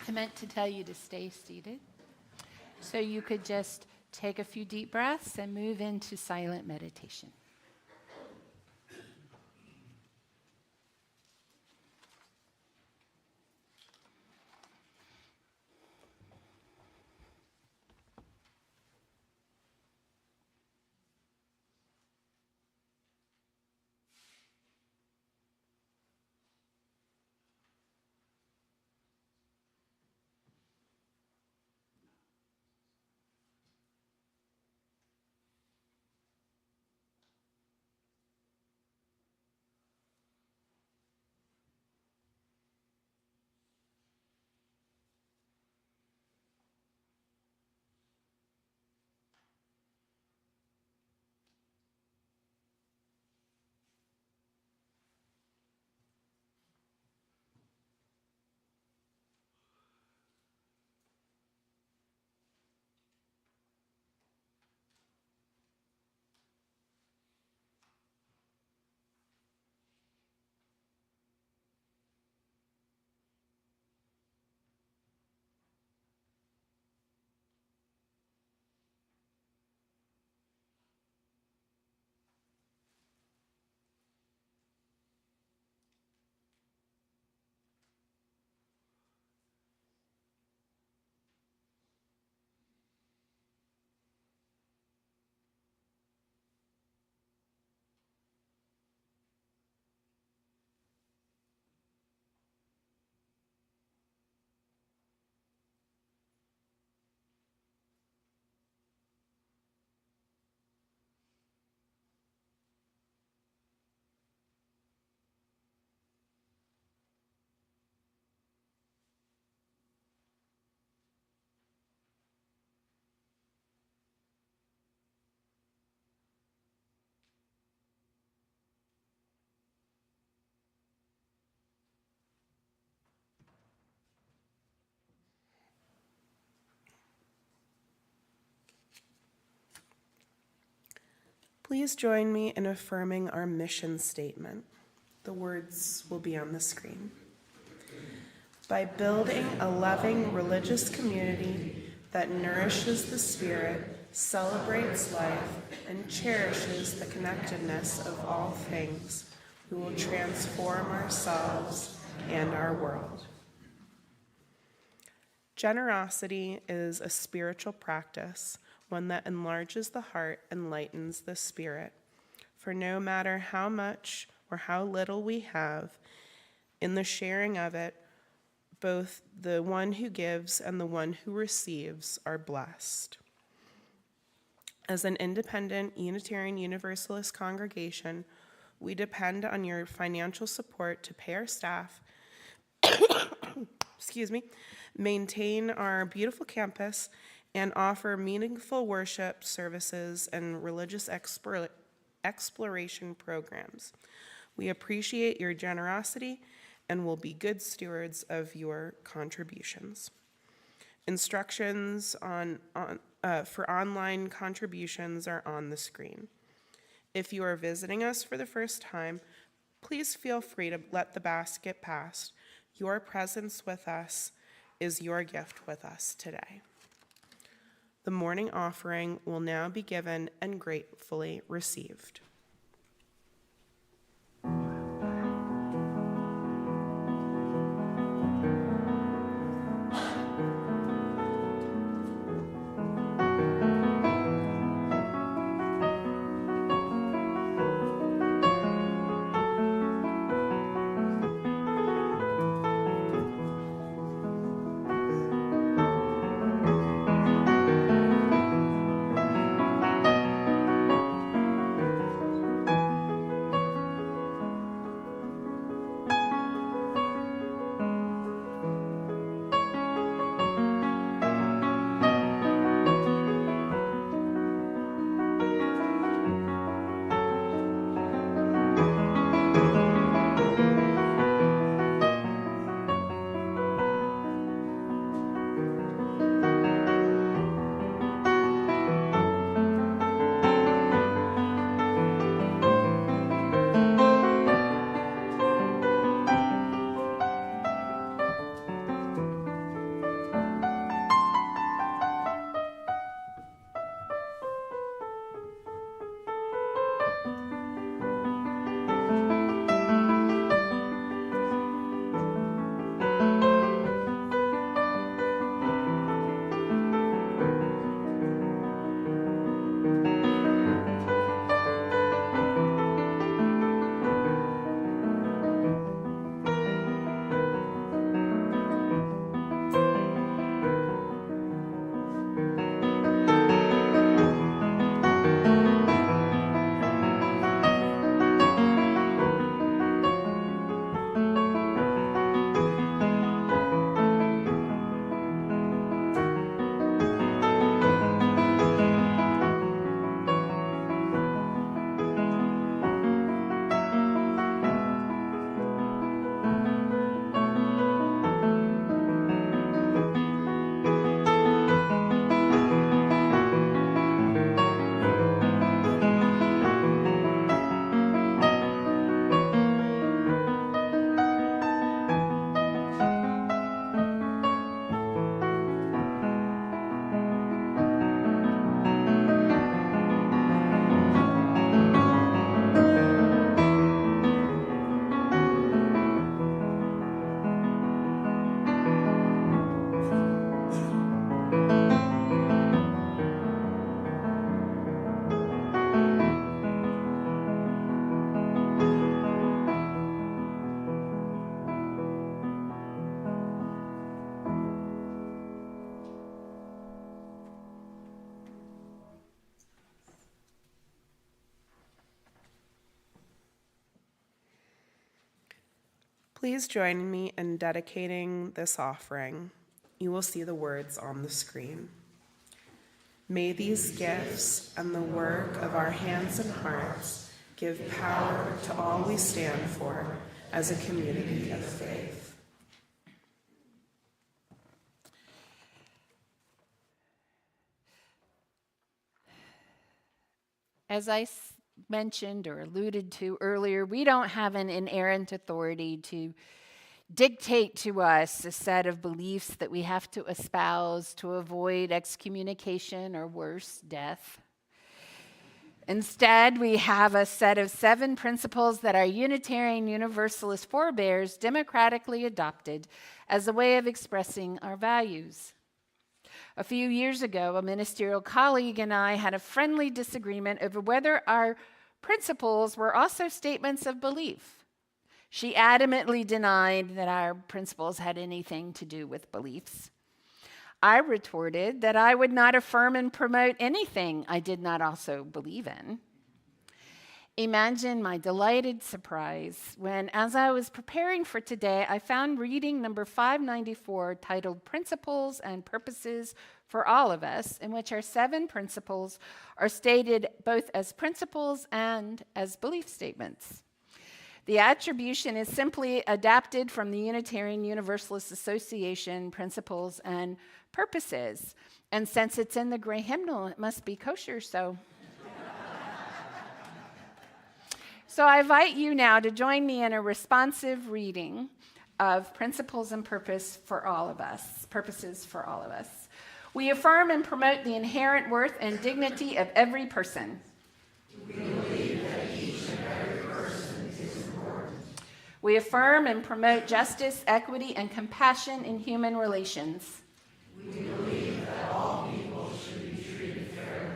I meant to tell you to stay seated. So you could just take a few deep breaths and move into silent meditation. Please join me in affirming our mission statement. The words will be on the screen. By building a loving religious community that nourishes the spirit, celebrates life, and cherishes the connectedness of all things, we will transform ourselves and our world. Generosity is a spiritual practice, one that enlarges the heart and lightens the spirit. For no matter how much or how little we have, in the sharing of it, both the one who gives and the one who receives are blessed. As an independent Unitarian Universalist congregation, we depend on your financial support to pay our staff, maintain our beautiful campus, and offer meaningful worship services and religious exploration programs. We appreciate your generosity and will be good stewards of your contributions. Instructions for online contributions are on the screen. If you are visiting us for the first time, please feel free to let the basket pass. Your presence with us is your gift with us today. The morning offering will now be given and gratefully received. Please join me in dedicating this offering. You will see the words on the screen. May these gifts and the work of our hands and hearts give power to all we stand for as a community of faith. As I mentioned or alluded to earlier, we don't have an inerrant authority to dictate to us a set of beliefs that we have to espouse to avoid excommunication or worse, death. Instead, we have a set of 7 principles that our Unitarian Universalist forebears democratically adopted as a way of expressing our values. A few years ago, a ministerial colleague and I had a friendly disagreement over whether our principles were also statements of belief. She adamantly denied that our principles had anything to do with beliefs. I retorted that I would not affirm and promote anything I did not also believe in. Imagine my delighted surprise when, as I was preparing for today, I found reading number 594 titled Principles and Purposes for All of Us, in which our 7 principles are stated both as principles and as belief statements. The attribution is simply adapted from the Unitarian Universalist Association Principles and Purposes. And since it's in the gray hymnal, it must be kosher, so I invite you now to join me in a responsive reading of Principles and Purposes for All of Us. We affirm and promote the inherent worth and dignity of every person. We believe that each and every person is important. We affirm and promote justice, equity, and compassion in human relations. We believe that all people should be treated fairly.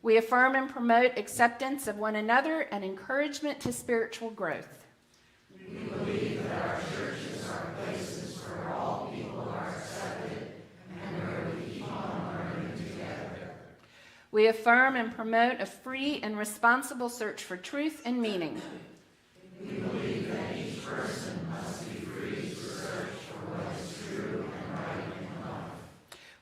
We affirm and promote acceptance of one another and encouragement to spiritual growth. We believe that our churches are places where all people are accepted and where we keep on learning together. We affirm and promote a free and responsible search for truth and meaning. We believe that each person must be free to search for what is true and right in life.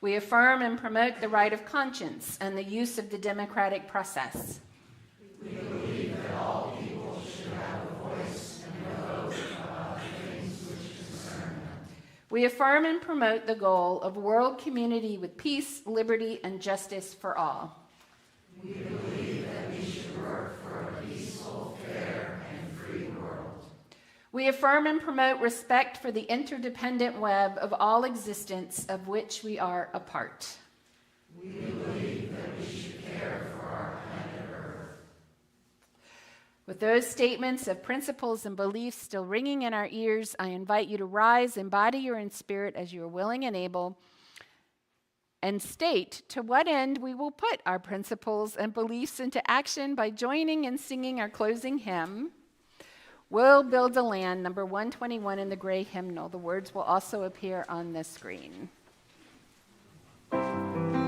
We affirm and promote the right of conscience and the use of the democratic process. We believe that all people should have a voice and a vote about things which concern them. We affirm and promote the goal of a world community with peace, liberty, and justice for all. We believe that we should work for a peaceful, fair, and free world. We affirm and promote respect for the interdependent web of all existence of which we are a part. We believe that we should care for our planet Earth. With those statements of principles and beliefs still ringing in our ears, I invite you to rise in body or in spirit as you are willing and able, and state to what end we will put our principles and beliefs into action by joining and singing our closing hymn, We'll Build a Land, number 121 in the gray hymnal. The words will also appear on the screen. We'll build a land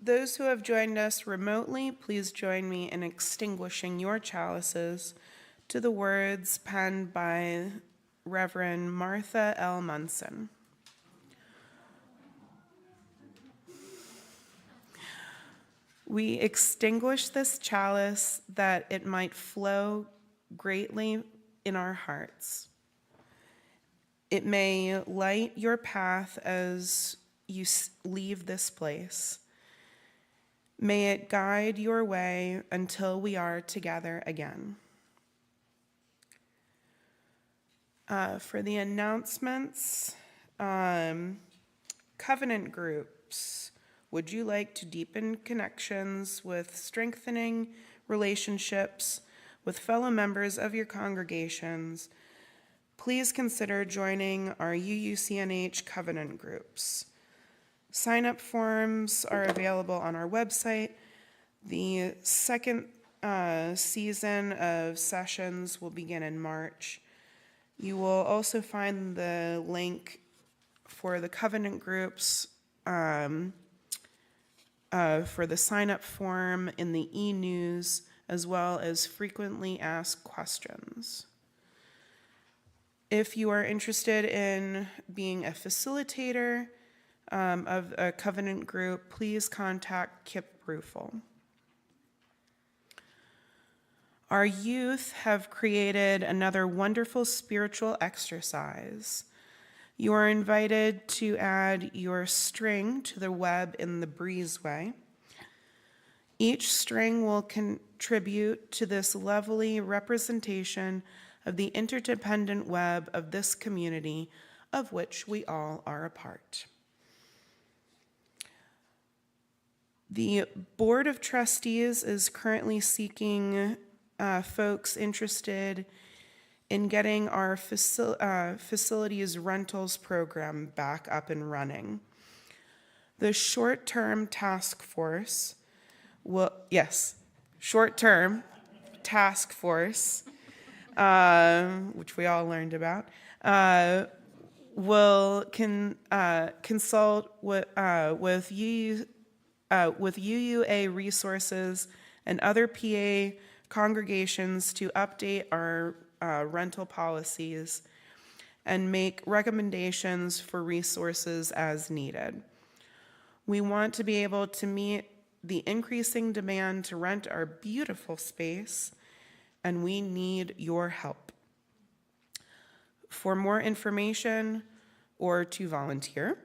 Those who have joined us remotely, please join me in extinguishing your chalices to the words penned by Reverend Martha L. Munson. We extinguish this chalice that it might flow greatly in our hearts. It may light your path as you leave this place. May it guide your way until we are together again. For the announcements, covenant groups. Would you like to deepen connections with strengthening relationships with fellow members of your congregations? Please consider joining our UUCNH covenant groups. Sign-up forms are available on our website. The second season of sessions will begin in March. You will also find the link for the covenant groups for the sign-up form in the e-news, as well as frequently asked questions. If you are interested in being a facilitator of a covenant group, please contact Kip Brufel. Our youth have created another wonderful spiritual exercise. You are invited to add your string to the web in the breezeway. Each string will contribute to this lovely representation of the interdependent web of this community, of which we all are a part. The Board of Trustees is currently seeking folks interested in getting our facilities rentals program back up and running. The short-term task force which we all learned about, will consult with UUA resources and other PA congregations to update our rental policies and make recommendations for resources as needed. We want to be able to meet the increasing demand to rent our beautiful space, and we need your help. For more information or to volunteer,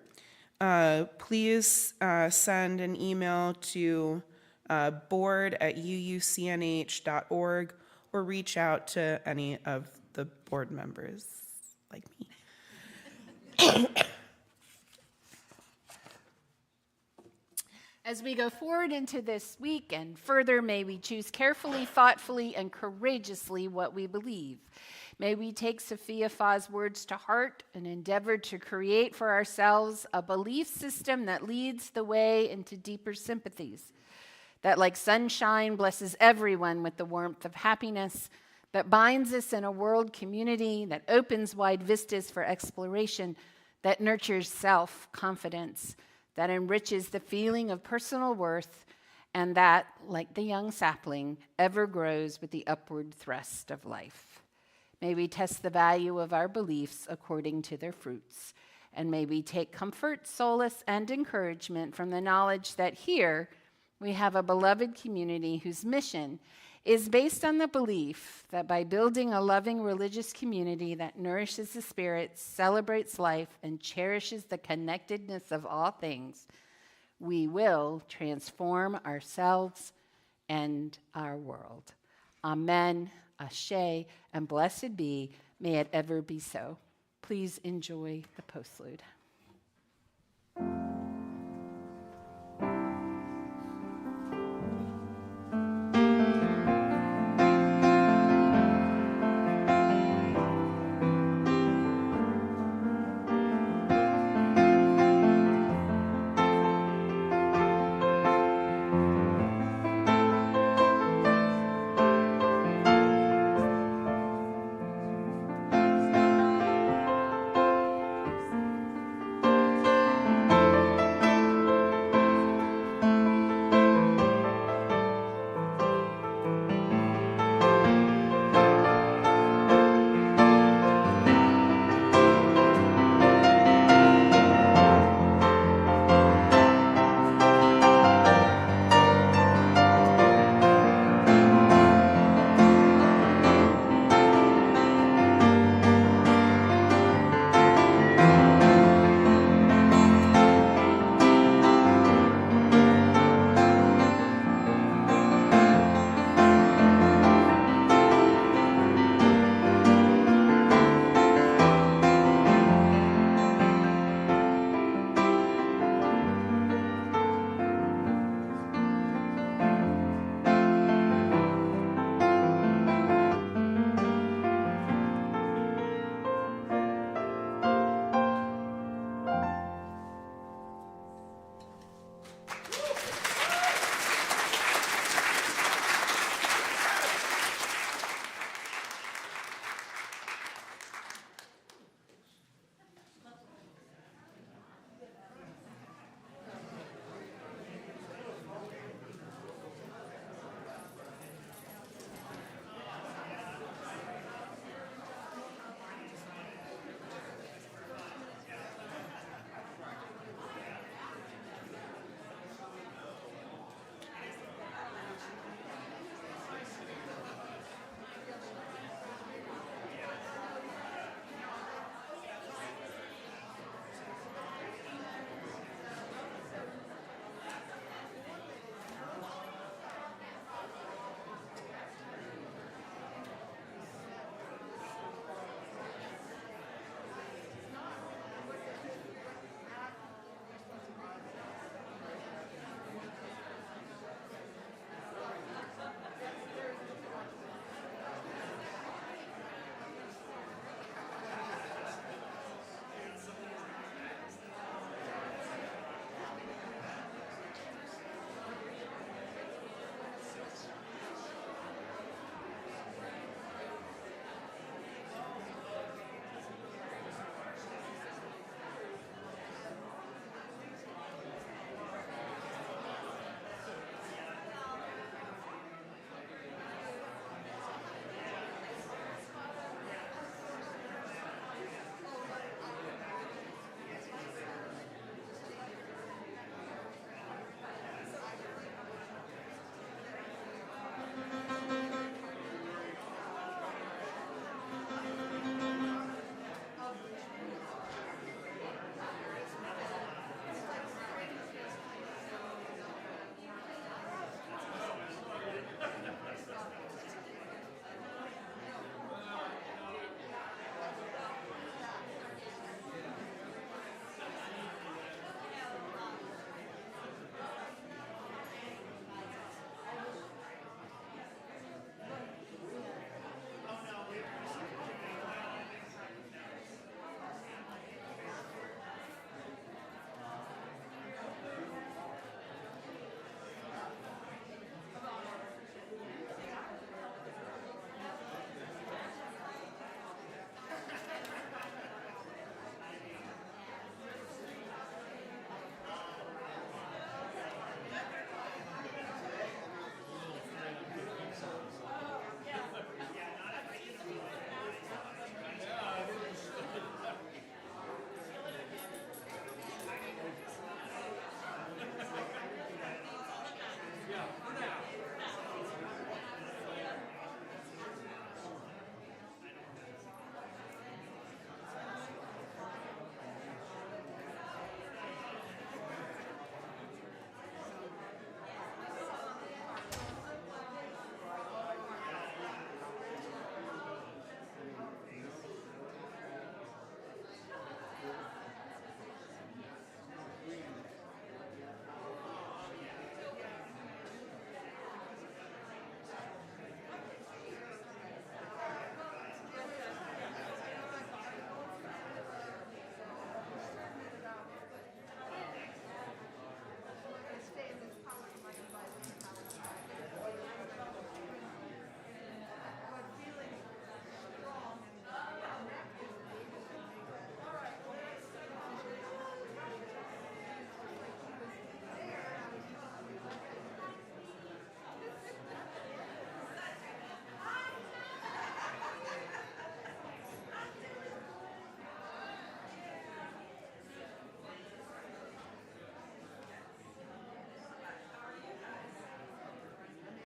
please send an email to board@uucnh.org or reach out to any of the board members like me. As we go forward into this week and further, may we choose carefully, thoughtfully, and courageously what we believe. May we take Sophia Fa's words to heart and endeavor to create for ourselves a belief system that leads the way into deeper sympathies, that like sunshine blesses everyone with the warmth of happiness, that binds us in a world community, that opens wide vistas for exploration, that nurtures self-confidence, that enriches the feeling of personal worth, and that, like the young sapling, ever grows with the upward thrust of life. May we test the value of our beliefs according to their fruits, and may we take comfort, solace, and encouragement from the knowledge that here we have a beloved community whose mission is based on the belief that by building a loving religious community that nourishes the spirit, celebrates life, and cherishes the connectedness of all things, we will transform ourselves and our world. Amen, ashe, and blessed be, may it ever be so. Please enjoy the postlude.